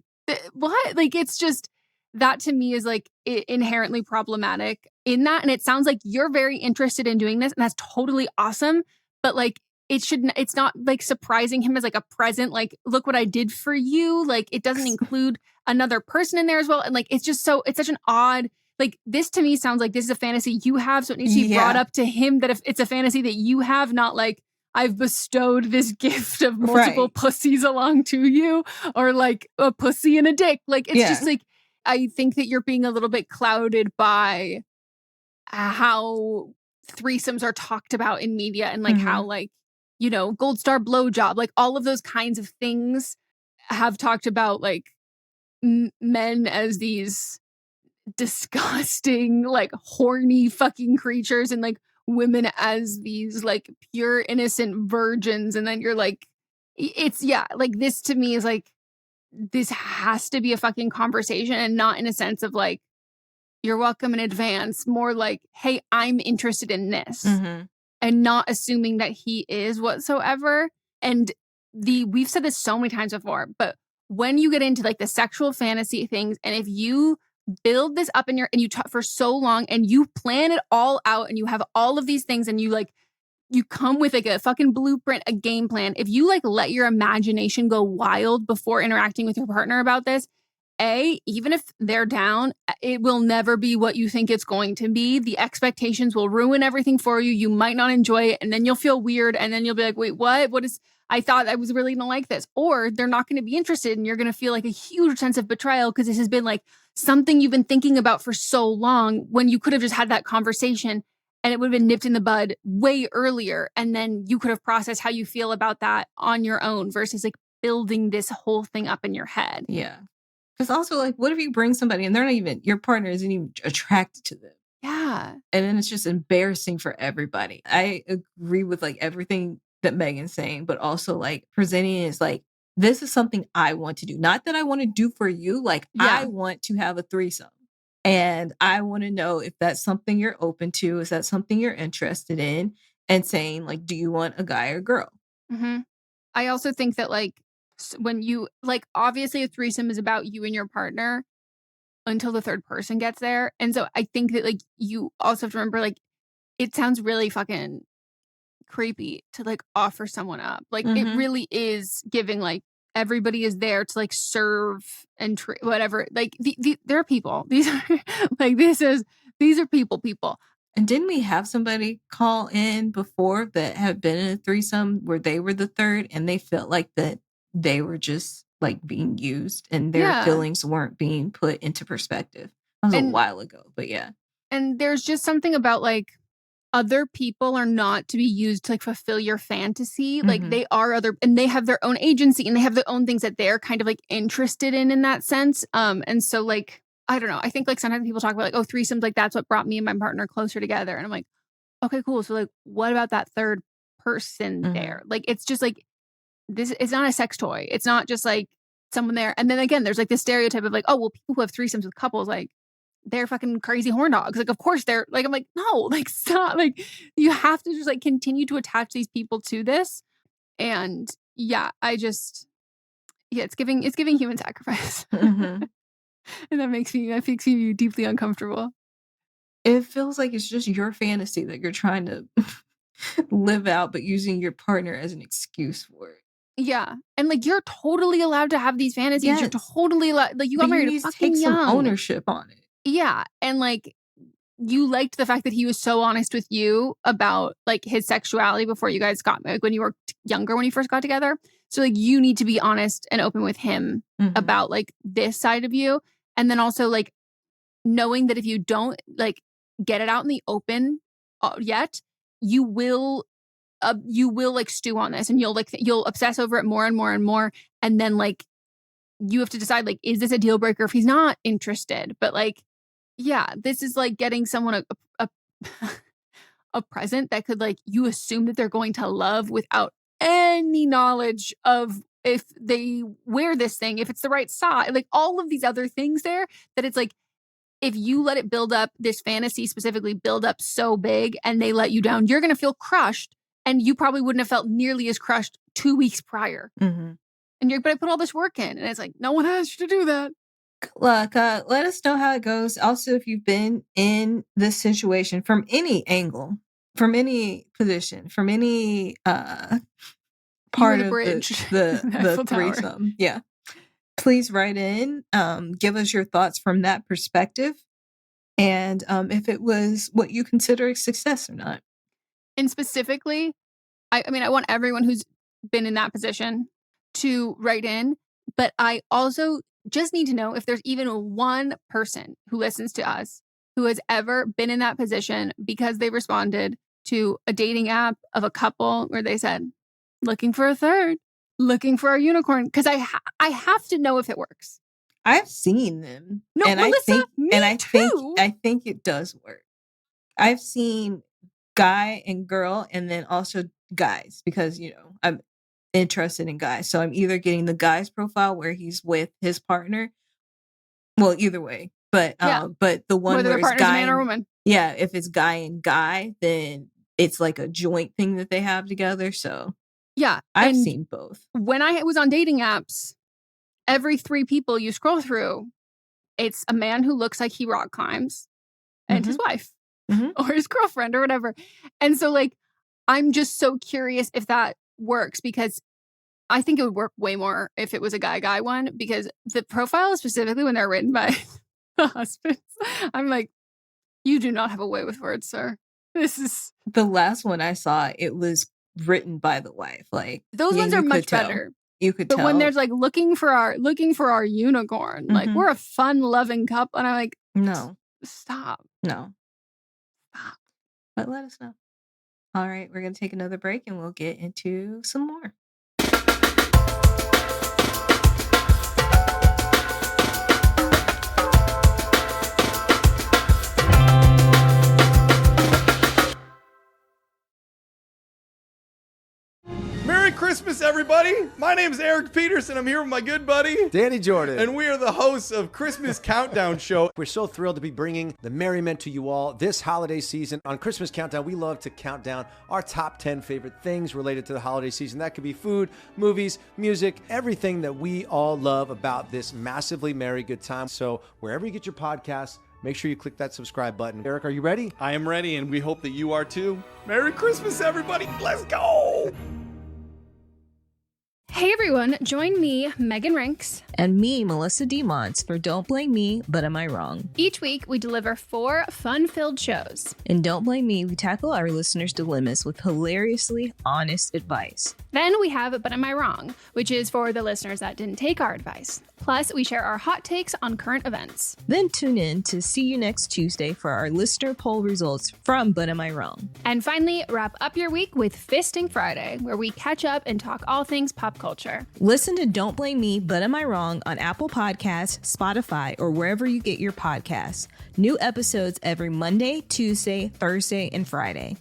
Speaker 9: what? Like, it's just, that to me is like inherently problematic in that. And it sounds like you're very interested in doing this and that's totally awesome. But like, it's not like surprising him as like a present, like, look what I did for you. Like it doesn't include another person in there as well. And like, it's just so, it's such an odd, like this to me sounds like this is a fantasy you have. So it needs to be brought up to him that if it's a fantasy that you have, not like I've bestowed this gift of multiple pussies along to you or like a pussy and a dick. Like it's just like, I think that you're being a little bit clouded by how threesomes are talked about in media and like how like, you know, gold star blowjob, like all of those kinds of things have talked about like men as these disgusting, like horny fucking creatures and like women as these like pure innocent virgins. And then you're like, it's like this to me is like, this has to be a fucking conversation and not in a sense of like, you're welcome in advance, more like, hey, I'm interested in this and not assuming that he is whatsoever. And we've said this so many times before, but when you get into like the sexual fantasy things, and if you build this up and you talk for so long and you plan it all out and you have all of these things and you like, you come with like a fucking blueprint, a game plan. If you like let your imagination go wild before interacting with your partner about this, even if they're down, it will never be what you think it's going to be. The expectations will ruin everything for you. You might not enjoy it. And then you'll feel weird. And then you'll be like, wait, what? I thought I was really going to like this. Or they're not going to be interested. And you're going to feel like a huge sense of betrayal because this has been like something you've been thinking about for so long when you could have just had that conversation and it would have been nipped in the bud way earlier. And then you could have processed how you feel about that on your own versus like building this whole thing up in your head.
Speaker 10: Yeah. Because also, like, what if you bring somebody and they're not even, your partner isn't even attracted to them?
Speaker 9: Yeah.
Speaker 10: And then it's just embarrassing for everybody. I agree with like everything that Megan's saying, but also like presenting it as like, this is something I want to do. Not that I want to do for you. Like, I want to have a threesome. And I want to know if that's something you're open to. Is that something you're interested in? And saying, like, do you want a guy or girl?
Speaker 9: Mm-hmm. I also think that, like, when you, like, obviously a threesome is about you and your partner until the third person gets there. And so I think that, like, you also have to remember, like, it sounds really fucking creepy to, like, offer someone up. Like, it really is giving, like, everybody is there to, like, serve and whatever. Like, they're people. These are, like, these are people.
Speaker 10: And didn't we have somebody call in before that had been in a threesome where they were the third and they felt like that they were just like being used and their feelings weren't being put into perspective? That was a while ago, but yeah.
Speaker 9: And there's just something about like other people are not to be used to like fulfill your fantasy. Like they are other, and they have their own agency and they have their own things that they're kind of like interested in that sense. And so like, I don't know. I think like sometimes people talk about like, oh, threesomes, like that's what brought me and my partner closer together. And I'm like, okay, cool. So like, what about that third person there? Like, it's just like, this, it's not a sex toy. It's not just like someone there. And then again, there's like this stereotype of like, oh, well, people who have threesomes with couples, like they're fucking crazy horn dogs. Like, of course they're like, I'm like, no, like stop. Like you have to just like continue to attach these people to this. And yeah, it's giving human sacrifice. And that makes me deeply uncomfortable.
Speaker 10: It feels like it's just your fantasy that you're trying to live out, but using your partner as an excuse for it.
Speaker 9: Yeah. And like, you're totally allowed to have these fantasies.
Speaker 10: Yes.
Speaker 9: You're totally allowed, like you got married fucking
Speaker 10: take
Speaker 9: young.
Speaker 10: some ownership on it.
Speaker 9: Yeah. And like, you liked the fact that he was so honest with you about like his sexuality before you guys got married, like when you were younger, when you first got together. So like, you need to be honest and open with him about like this side of you. And then also like knowing that if you don't like get it out in the open yet, you will like stew on this and you'll obsess over it more and more and more. And then like, you have to decide like, is this a deal breaker if he's not interested? But like, yeah, this is like getting someone a present that could like, you assume that they're going to love without any knowledge of if they wear this thing, if it's the right size, like all of these other things there that it's like, if you let it build up, this fantasy specifically build up so big and they let you down, you're going to feel crushed. And you probably wouldn't have felt nearly as crushed 2 weeks prior. And but I put all this work in and it's like, no one asked you to do that.
Speaker 10: Look, let us know how it goes. Also, if you've been in this situation from any angle, from any position, from any part of the threesome. Yeah. Please write in. Give us your thoughts from that perspective. And if it was what you consider a success or not.
Speaker 9: And specifically, I mean, I want everyone who's been in that position to write in. But I also just need to know if there's even one person who listens to us who has ever been in that position because they responded to a dating app of a couple where they said, looking for a third, looking for a unicorn. Because I have to know if it works.
Speaker 10: I've seen them.
Speaker 9: No,
Speaker 10: and
Speaker 9: Melissa,
Speaker 10: I think it does work. I've seen guy and girl and then also guys because, you know, I'm interested in guys. So I'm either getting the guy's profile where he's with his partner. Well, either way. But but the one
Speaker 9: whether
Speaker 10: where it's guy
Speaker 9: man or woman.
Speaker 10: Yeah, if it's guy and guy, then it's like a joint thing that they have together. So
Speaker 9: yeah,
Speaker 10: I've seen both.
Speaker 9: When I was on dating apps, every 3 people you scroll through, it's a man who looks like he rock climbs and his wife or his girlfriend or whatever. And so like, I'm just so curious if that works because I think it would work way more if it was a guy one, because the profile, specifically when they're written by the husbands, I'm like, you do not have a way with words, sir. This is
Speaker 10: the last one I saw. It was written by the wife. Like
Speaker 9: those ones are much better.
Speaker 10: You could
Speaker 9: but
Speaker 10: tell.
Speaker 9: when there's like looking for our unicorn, like we're a fun loving couple, and I'm like,
Speaker 10: no,
Speaker 9: stop.
Speaker 10: But let us know. All right, we're gonna take another break and we'll get into some more.
Speaker 14: Merry Christmas, everybody! My name is Eric Peterson. I'm here with my good buddy,
Speaker 15: Danny Jordan.
Speaker 14: And we are the hosts of Christmas Countdown Show.
Speaker 15: We're so thrilled to be bringing the merriment to you all this holiday season. On Christmas Countdown, we love to count down our top 10 favorite things related to the holiday season. That could be food, movies, music, everything that we all love about this massively merry good time. So wherever you get your podcasts, make sure you click that subscribe button. Eric, are you ready?
Speaker 14: I am ready, and we hope that you are too. Merry Christmas, everybody! Let's go!
Speaker 16: Hey everyone, join me, Megan Rinks.
Speaker 10: And me, Melissa DeMonts, for Don't Blame Me, But Am I Wrong?
Speaker 16: Each week, we deliver 4 fun-filled shows.
Speaker 10: In Don't Blame Me, we tackle our listeners' dilemmas with hilariously honest advice.
Speaker 16: Then we have But Am I Wrong, which is for the listeners that didn't take our advice. Plus, we share our hot takes on current events.
Speaker 10: Then tune in to see you next Tuesday for our listener poll results from But Am I Wrong?
Speaker 16: And finally, wrap up your week with Fisting Friday, where we catch up and talk all things pop culture.
Speaker 10: Listen to Don't Blame Me, But Am I Wrong on Apple Podcasts, Spotify, or wherever you get your podcasts. New episodes every Monday, Tuesday, Thursday, and Friday.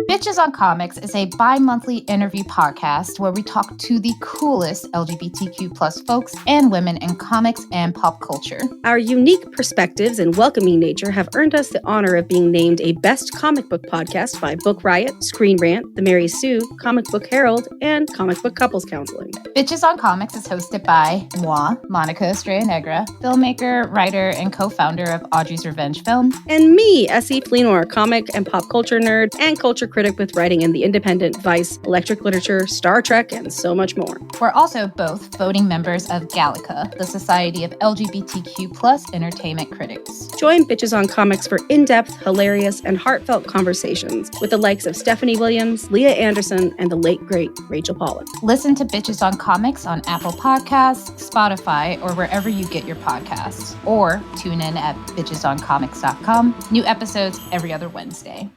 Speaker 17: Bitches on Comics is a bi-monthly interview podcast where we talk to the coolest LGBTQ plus folks and women in comics and pop culture.
Speaker 18: Our unique perspectives and welcoming nature have earned us the honor of being named a best comic book podcast by Book Riot, Screen Rant, The Mary Sue, Comic Book Herald, and Comic Book Couples Counseling.
Speaker 17: Bitches on Comics is hosted by moi, Monica Estrella Negra, filmmaker, writer, and co-founder of Audrey's Revenge Film.
Speaker 18: And me, Essie Fleenor, comic and pop culture nerd and culture critic with writing in The Independent, Vice, Electric Literature, Star Trek, and so much more.
Speaker 17: We're also both voting members of Gallica, the Society of LGBTQ plus entertainment critics.
Speaker 18: Join Bitches on Comics for in-depth, hilarious, and heartfelt conversations with the likes of Stephanie Williams, Leah Anderson, and the late, great Rachel Pollack.
Speaker 17: Listen to Bitches on Comics on Apple Podcasts, Spotify, or wherever you get your podcasts. Or tune in at bitchesoncomics.com. New episodes every other Wednesday.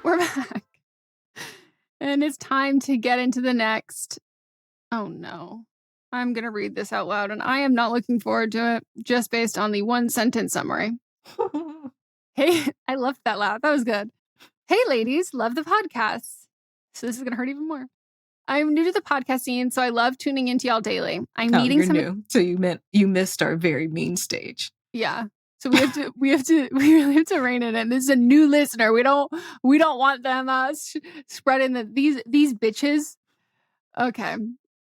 Speaker 9: We're back. And it's time to get into the next. Oh no. I'm going to read this out loud, and I am not looking forward to it just based on the one sentence summary. Hey, I loved that laugh. That was good. Hey, ladies, love the podcast. So this is going to hurt even more. I'm new to the podcast scene, so I love tuning into y'all daily. I'm meeting some.
Speaker 10: New. So you missed our very mean stage.
Speaker 9: Yeah. So we really have to rein it in. This is a new listener. We don't want them spreading these bitches. Okay.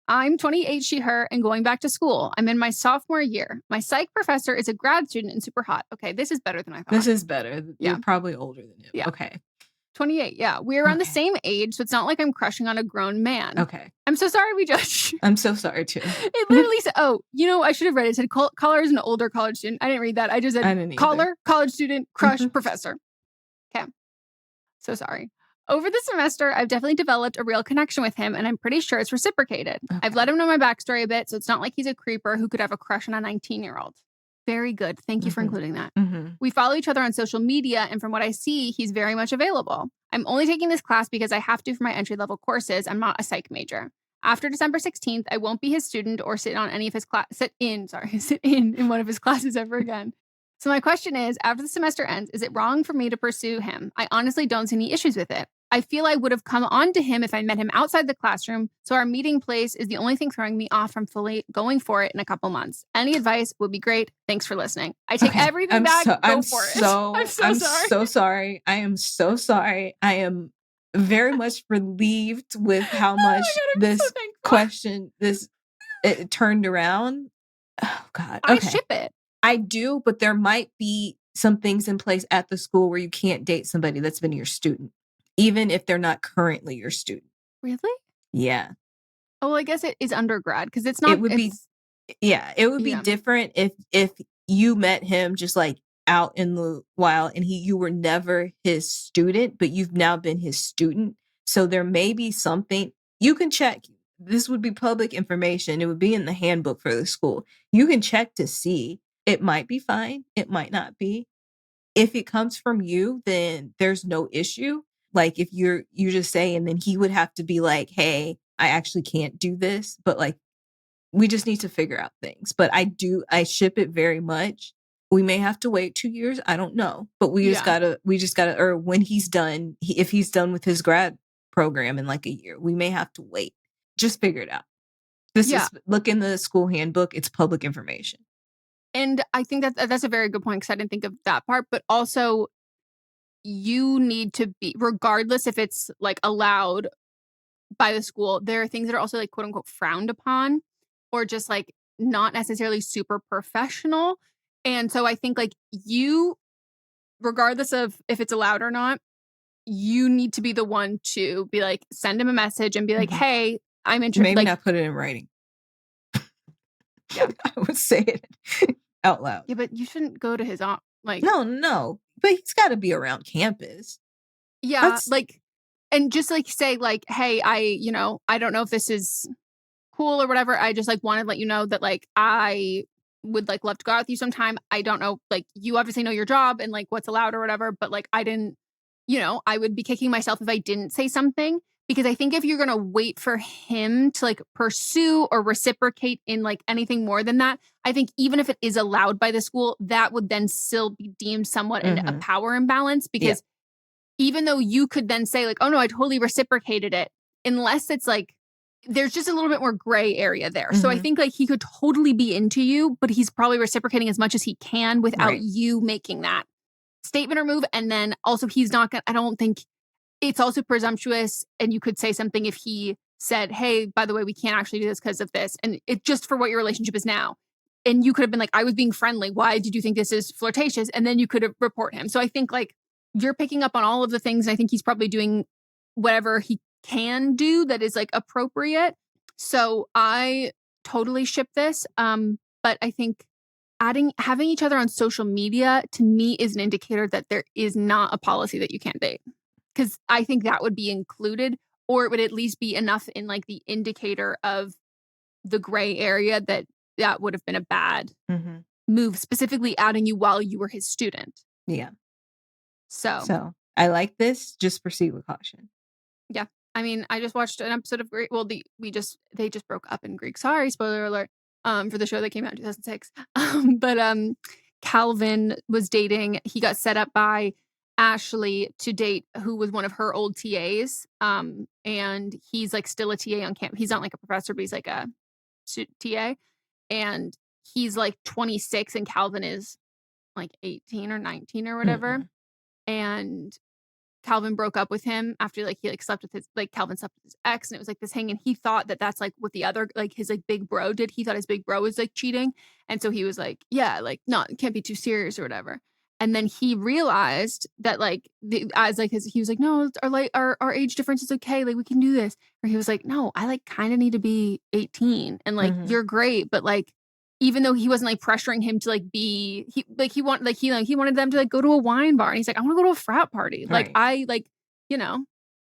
Speaker 9: I'm 28, she, her, and going back to school. I'm in my sophomore year. My psych professor is a grad student and super hot. Okay, this is better than I thought.
Speaker 10: This is better.
Speaker 9: Yeah.
Speaker 10: You're probably older than you.
Speaker 9: Yeah.
Speaker 10: Okay.
Speaker 9: 28, yeah. We're around the same age, so it's not like I'm crushing on a grown man.
Speaker 10: Okay.
Speaker 9: I'm so sorry we judged.
Speaker 10: I'm so sorry, too.
Speaker 9: It literally said, I should have read it. It said, caller is an older college student. I didn't read that. I just said, caller, college student, crush, professor. Okay. So sorry. Over the semester, I've definitely developed a real connection with him, and I'm pretty sure it's reciprocated. Okay. I've let him know my backstory a bit, so it's not like he's a creeper who could have a crush on a 19-year-old. Very good. Thank you for including that. We follow each other on social media, and from what I see, he's very much available. I'm only taking this class because I have to for my entry-level courses. I'm not a psych major. After December 16th, I won't be his student or sit in one of his classes ever again. So my question is, after the semester ends, is it wrong for me to pursue him? I honestly don't see any issues with it. I feel I would have come on to him if I met him outside the classroom, so our meeting place is the only thing throwing me off from fully going for it in a couple months. Any advice would be great. Thanks for listening. I take everything back.
Speaker 10: I'm
Speaker 9: for it. I'm sorry.
Speaker 10: So sorry. I am so sorry. I am very much relieved with how much this question, it turned around. Oh, God. Okay.
Speaker 9: I ship it.
Speaker 10: I do, but there might be some things in place at the school where you can't date somebody that's been your student, even if they're not currently your student.
Speaker 9: Really?
Speaker 10: Yeah.
Speaker 9: Oh, well, I guess it is undergrad because it's not.
Speaker 10: It would be, it would be different if you met him just like out in the wild and you were never his student, but you've now been his student. So there may be something you can check. This would be public information. It would be in the handbook for the school. You can check to see. It might be fine. It might not be. If it comes from you, then there's no issue. Like if you just say, and then he would have to be like, hey, I actually can't do this, but like, we just need to figure out things. But I ship it very much. We may have to wait 2 years. I don't know, but we just gotta, or when he's done, if he's done with his grad program in like a year, we may have to wait. Just figure it out. Look in the school handbook. It's public information.
Speaker 9: And I think that's a very good point because I didn't think of that part. But also, you need to be, regardless if it's like allowed by the school, there are things that are also like quote unquote frowned upon or just like not necessarily super professional. And so I think like you, regardless of if it's allowed or not, you need to be the one to be like, send him a message and be like, hey, I'm interested.
Speaker 10: Maybe not put it in writing.
Speaker 9: Yeah.
Speaker 10: I would say it out loud.
Speaker 9: Yeah, but you shouldn't go to his like.
Speaker 10: No, but he's got to be around campus.
Speaker 9: Yeah, and just like say like, hey, I don't know if this is cool or whatever. I just like wanted to let you know that like I would like love to go out with you sometime. I don't know, like you obviously know your job and like what's allowed or whatever, but like I didn't, I would be kicking myself if I didn't say something. Because I think if you're going to wait for him to like pursue or reciprocate in like anything more than that, I think even if it is allowed by the school, that would then still be deemed somewhat a power imbalance. Because even though you could then say like, oh no, I totally reciprocated it, unless it's like, there's just a little bit more gray area there. So I think like he could totally be into you, but he's probably reciprocating as much as he can without you making that statement or move. And then also he's not going to, I don't think, it's also presumptuous, and you could say something if he said, hey, by the way, we can't actually do this because of this. And it just for what your relationship is now. And you could have been like, I was being friendly. Why did you think this is flirtatious? And then you could have report him. So I think like you're picking up on all of the things. And I think he's probably doing whatever he can do that is like appropriate. So I totally ship this. But I think having each other on social media to me is an indicator that there is not a policy that you can't date. Because I think that would be included, or it would at least be enough in like the indicator of the gray area that would have been a bad move, specifically adding you while you were his student.
Speaker 10: Yeah.
Speaker 9: So
Speaker 10: I like this. Just proceed with caution.
Speaker 9: Yeah. I mean, I just watched an episode of Greek. Well, they just broke up in Greek. Sorry, spoiler alert. For the show that came out in 2006. But Calvin was dating. He got set up by Ashley to date who was one of her old TAs. And he's like still a TA on campus. He's not like a professor, but he's like a TA. And he's like 26 and Calvin is like 18 or 19 or whatever. And Calvin broke up with him after like he like slept with his like Calvin slept with his ex, and it was like this hang, and he thought that that's like what the other like his like big bro did. He thought his big bro was like cheating, and so he was like, yeah, like no, it can't be too serious or whatever. And then he realized that like as like he was like, no, our age difference is okay, like we can do this. Or he was like, no, I like kind of need to be 18, and like you're great, but like even though he wasn't like pressuring him to like be he wanted them to like go to a wine bar, and he's like, I want to go to a frat party. Like I like,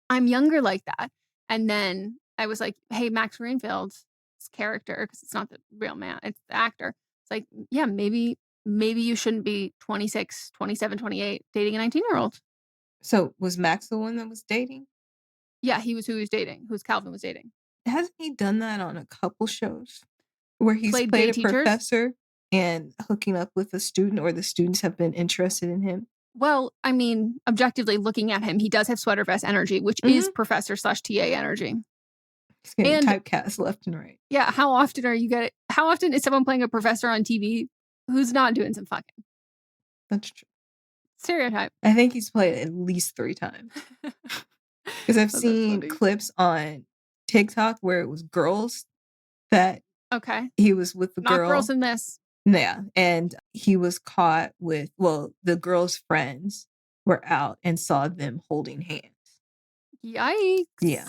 Speaker 9: I'm younger like that. And then I was like, hey, Max Greenfield's character, because it's not the real man, it's the actor. It's like, yeah, maybe you shouldn't be 26, 27, 28 dating a 19-year-old.
Speaker 10: So was Max the one that was dating?
Speaker 9: Yeah, he was who he was dating, who Calvin was dating.
Speaker 10: Hasn't he done that on a couple shows? Where he's played a
Speaker 9: teachers?
Speaker 10: professor and hooking up with a student, or the students have been interested in him?
Speaker 9: Well, I mean, objectively looking at him, he does have sweater vest energy, which is professor / TA energy.
Speaker 10: He's getting typecast left and right.
Speaker 9: Yeah, how often is someone playing a professor on TV who's not doing some fucking?
Speaker 10: That's true.
Speaker 9: Stereotype.
Speaker 10: I think he's played at least 3 times. Because I've seen clips on TikTok where it was girls that
Speaker 9: okay.
Speaker 10: He was with the
Speaker 9: Not
Speaker 10: girl.
Speaker 9: girls in this.
Speaker 10: Yeah. And he was caught with, the girl's friends were out and saw them holding hands.
Speaker 9: Yikes.
Speaker 10: Yeah.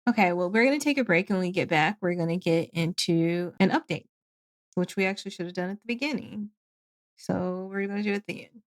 Speaker 10: Okay, well, we're going to take a break, and when we get back, we're going to get into an update, which we actually should have done at the beginning. So we're going to do it at the end.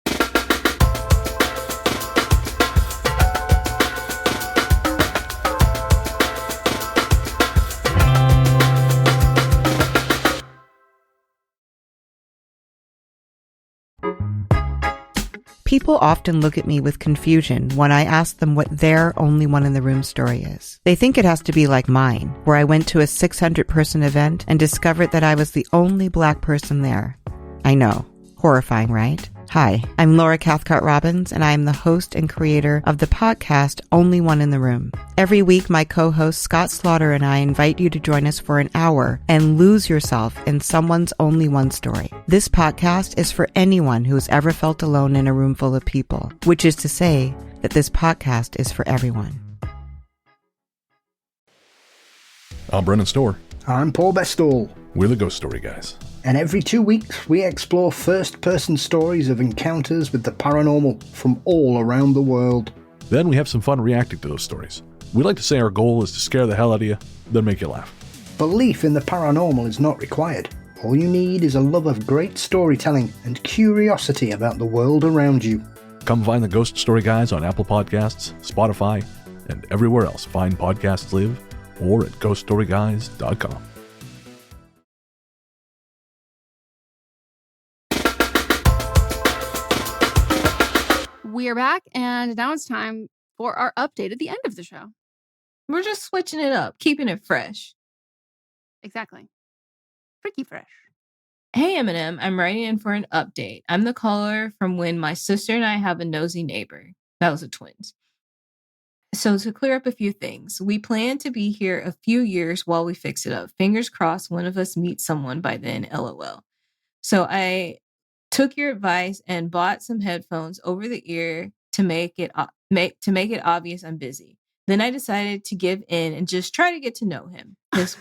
Speaker 19: People often look at me with confusion when I ask them what their only one in the room story is. They think it has to be like mine, where I went to a 600-person event and discovered that I was the only Black person there. I know. Horrifying, right? Hi, I'm Laura Cathcart-Robbins, and I am the host and creator of the podcast Only One in the Room. Every week, my co-host Scott Slaughter and I invite you to join us for an hour and lose yourself in someone's only one story. This podcast is for anyone who's ever felt alone in a room full of people, which is to say that this podcast is for everyone.
Speaker 20: I'm Brennan Storr.
Speaker 21: I'm Paul Bestall.
Speaker 20: We're the Ghost Story Guys.
Speaker 21: And every 2 weeks, we explore first-person stories of encounters with the paranormal from all around the world.
Speaker 20: Then we have some fun reacting to those stories. We like to say our goal is to scare the hell out of you, then make you laugh.
Speaker 21: Belief in the paranormal is not required. All you need is a love of great storytelling and curiosity about the world around you.
Speaker 20: Come find the Ghost Story Guys on Apple Podcasts, Spotify, and everywhere else fine podcasts live, or at ghoststoryguys.com.
Speaker 9: We are back, and now it's time for our update at the end of the show.
Speaker 10: We're just switching it up, keeping it fresh.
Speaker 9: Exactly. Freaky fresh.
Speaker 10: Hey, Eminem, I'm writing in for an update. I'm the caller from when my sister and I have a nosy neighbor. That was a twins. So to clear up a few things, we plan to be here a few years while we fix it up. Fingers crossed one of us meets someone by then, LOL. So I took your advice and bought some headphones over the ear to make it obvious I'm busy. Then I decided to give in and just try to get to know him. It's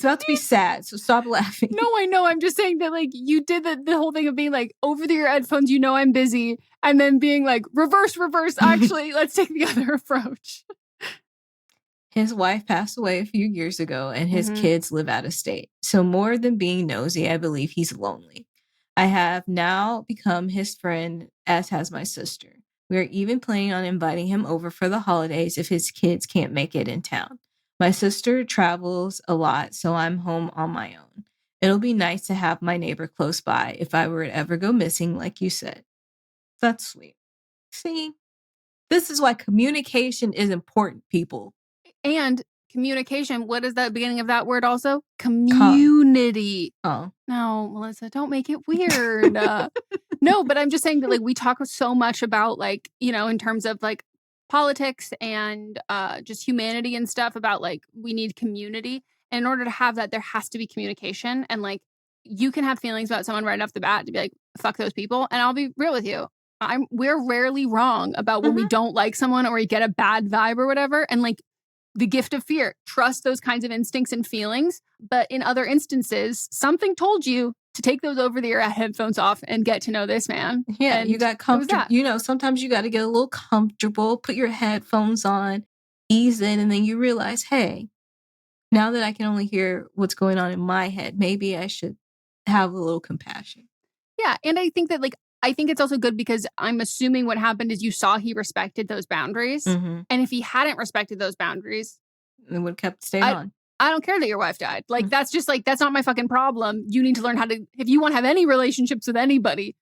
Speaker 10: about to be sad, so stop laughing.
Speaker 9: No, I know. I'm just saying that, like, you did the whole thing of being like, over the ear headphones, I'm busy. And then being like, reverse. Actually, let's take the other approach.
Speaker 10: His wife passed away a few years ago, and his kids live out of state. So more than being nosy, I believe he's lonely. I have now become his friend, as has my sister. We are even planning on inviting him over for the holidays if his kids can't make it in town. My sister travels a lot, so I'm home on my own. It'll be nice to have my neighbor close by if I were to ever go missing, like you said. That's sweet. See, this is why communication is important, people.
Speaker 9: And communication, what is the beginning of that word also? Community.
Speaker 10: Oh.
Speaker 9: No, Melissa, don't make it weird. No, but I'm just saying that, like, we talk so much about, like, in terms of, like, politics and just humanity and stuff about, like, we need community. And in order to have that, there has to be communication. And, like, you can have feelings about someone right off the bat to be like, fuck those people. And I'll be real with you. We're rarely wrong about when we don't like someone or we get a bad vibe or whatever. And, like, the gift of fear, trust those kinds of instincts and feelings. But in other instances, something told you to take those over the ear headphones off and get to know this man.
Speaker 10: Yeah,
Speaker 9: and
Speaker 10: you got comfortable. Sometimes you got to get a little comfortable, put your headphones on, ease in, and then you realize, hey, now that I can only hear what's going on in my head, maybe I should have a little compassion.
Speaker 9: Yeah, and I think that, like, I think it's also good because I'm assuming what happened is you saw he respected those boundaries. And if he hadn't respected those boundaries,
Speaker 10: it would have kept staying on.
Speaker 9: I don't care that your wife died. Like, that's just like, that's not my fucking problem. You need to learn how to, if you want to have any relationships with anybody,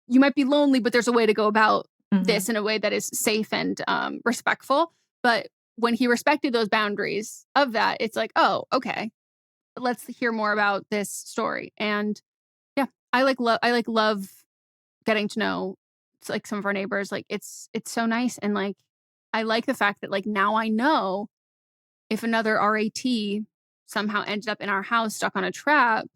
Speaker 9: you might be lonely, but there's a way to go about this in a way that is safe and respectful. But when he respected those boundaries of that, it's like, oh, okay, let's hear more about this story. And yeah, I love getting to know, like, some of our neighbors. Like, it's so nice. And, like, I like the fact that, like, now I know if another RAT somehow ended up in our house stuck on a trap,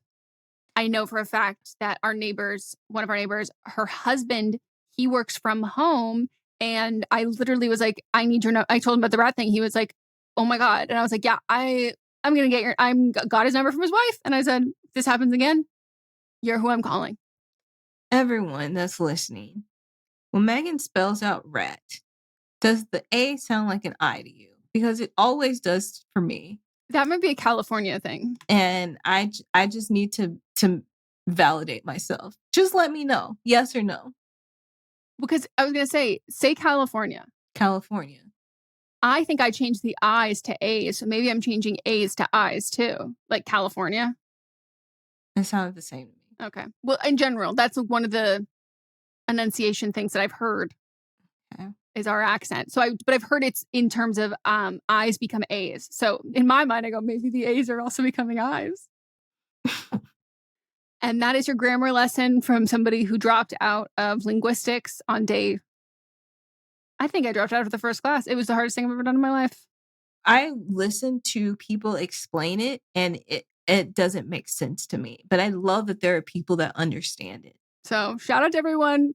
Speaker 9: I know for a fact that one of our neighbors, her husband, he works from home. And I literally was like, I need your I told him about the rat thing. He was like, oh my God. And I was like, yeah, I'm going to got his number from his wife. And I said, if this happens again, you're who I'm calling.
Speaker 10: Everyone that's listening, when Meghan spells out rat, does the A sound like an I to you? Because it always does for me.
Speaker 9: That might be a California thing.
Speaker 10: And I just need to validate myself. Just let me know. Yes or no.
Speaker 9: Because I was going to say California.
Speaker 10: California.
Speaker 9: I think I changed the I's to A's. So maybe I'm changing A's to I's too. Like California.
Speaker 10: It sounded the same to me.
Speaker 9: Okay. Well, in general, that's one of the enunciation things that I've heard.
Speaker 10: Okay.
Speaker 9: Is our accent. But I've heard it's in terms of I's become A's. So in my mind, I go, maybe the A's are also becoming I's. And that is your grammar lesson from somebody who dropped out of linguistics on day. I think I dropped out of the first class. It was the hardest thing I've ever done in my life.
Speaker 10: I listen to people explain it and it doesn't make sense to me. But I love that there are people that understand it.
Speaker 9: So shout out to everyone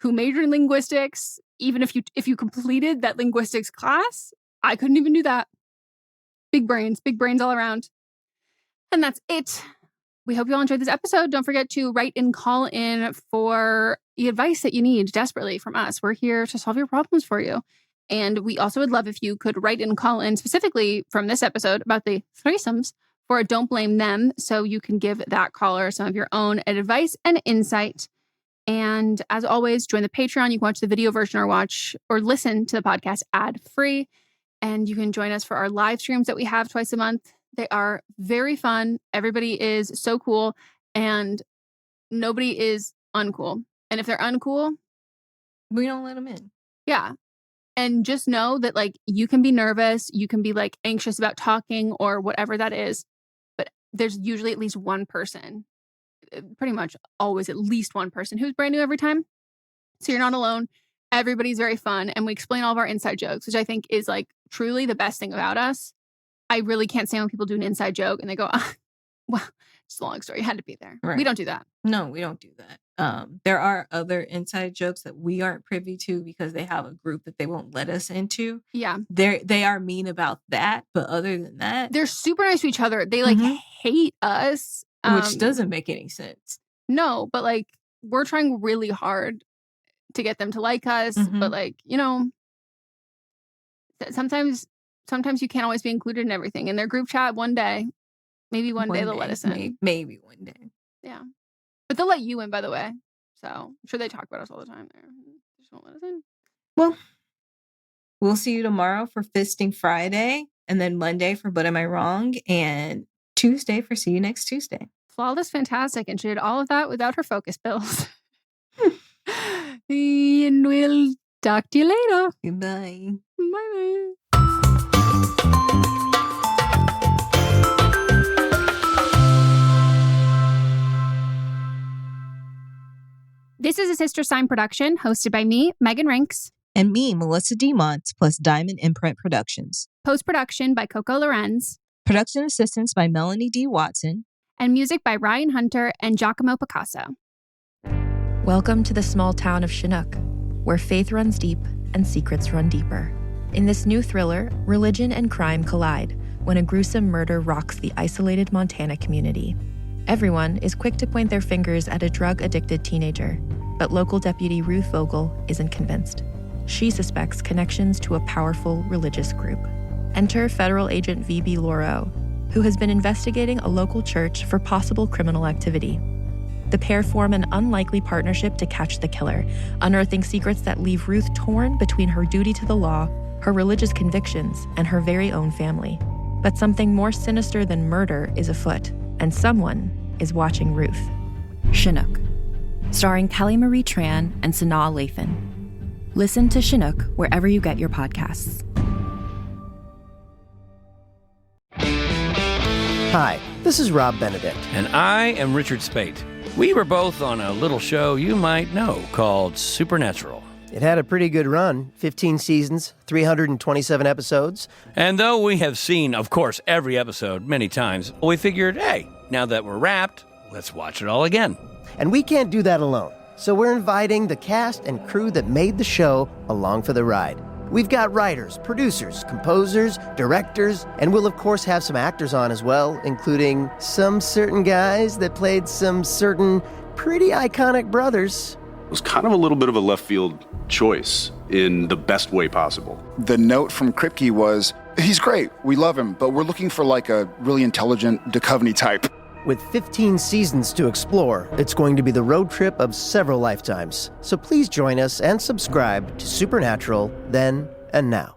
Speaker 9: who majored in linguistics. Even if you completed that linguistics class, I couldn't even do that. Big brains all around. And that's it. We hope you all enjoyed this episode. Don't forget to write and call in for the advice that you need desperately from us. We're here to solve your problems for you. And we also would love if you could write and call in specifically from this episode about the threesomes for a Don't Blame Them, so you can give that caller some of your own advice and insight. And as always, join the Patreon. You can watch the video version or listen to the podcast ad-free. And you can join us for our live streams that we have twice a month. They are very fun. Everybody is so cool. And nobody is uncool. And if they're uncool,
Speaker 10: we don't let them in.
Speaker 9: Yeah. And just know that, like, you can be nervous. You can be, like, anxious about talking or whatever that is. But there's usually at least one person, pretty much always at least one person who's brand new every time. So you're not alone. Everybody's very fun. And we explain all of our inside jokes, which I think is, like, truly the best thing about us. I really can't stand when people do an inside joke and they go, well, it's a long story. You had to be there.
Speaker 10: Right.
Speaker 9: We don't do that.
Speaker 10: No, we don't do that. There are other inside jokes that we aren't privy to because they have a group that they won't let us into.
Speaker 9: Yeah.
Speaker 10: They are mean about that. But other than that,
Speaker 9: they're super nice to each other. They like hate us.
Speaker 10: Which doesn't make any sense.
Speaker 9: No, but like we're trying really hard to get them to like us. But like, you know, sometimes you can't always be included in everything. In their group chat one day, maybe one day they'll let us in.
Speaker 10: Maybe one day.
Speaker 9: Yeah. But they'll let you in, by the way. So I'm sure they talk about us all the time there. They just won't let us in.
Speaker 10: Well, we'll see you tomorrow for Fisting Friday, and then Monday for But Am I Wrong, and Tuesday for See You Next Tuesday.
Speaker 9: Flawless Fantastic, and she did all of that without her focus pills. And we'll talk to you later.
Speaker 10: Goodbye.
Speaker 9: Bye-bye. This is a Sister Sign production hosted by me, Megan Rinks.
Speaker 10: And me, Melissa DeMont, plus Diamond Imprint Productions.
Speaker 9: Post-production by Coco Lorenz.
Speaker 10: Production assistance by Melanie D. Watson.
Speaker 9: And music by Ryan Hunter and Giacomo Picasso.
Speaker 6: Welcome to the small town of Chinook, where faith runs deep and secrets run deeper. In this new thriller, religion and crime collide when a gruesome murder rocks the isolated Montana community. Everyone is quick to point their fingers at a drug-addicted teenager, but local deputy Ruth Vogel isn't convinced. She suspects connections to a powerful religious group. Enter federal agent V.B. Lauro, who has been investigating a local church for possible criminal activity. The pair form an unlikely partnership to catch the killer, unearthing secrets that leave Ruth torn between her duty to the law, her religious convictions, and her very own family. But something more sinister than murder is afoot, and someone is watching Ruth. Chinook, starring Kelly Marie Tran and Sanaa Lathan. Listen to Chinook wherever you get your podcasts.
Speaker 1: Hi, this is Rob Benedict.
Speaker 22: And I am Richard Spate. We were both on a little show you might know called Supernatural.
Speaker 1: It had a pretty good run, 15 seasons, 327 episodes.
Speaker 22: And though we have seen, of course, every episode many times, we figured, hey, now that we're wrapped, let's watch it all again.
Speaker 1: And we can't do that alone, so we're inviting the cast and crew that made the show along for the ride. We've got writers, producers, composers, directors, and we'll of course have some actors on as well, including some certain guys that played some certain pretty iconic brothers.
Speaker 2: It was kind of a little bit of a left field choice in the best way possible.
Speaker 3: The note from Kripke was, he's great, we love him, but we're looking for like a really intelligent Duchovny type.
Speaker 1: With 15 seasons to explore, it's going to be the road trip of several lifetimes. So please join us and subscribe to Supernatural Then and Now.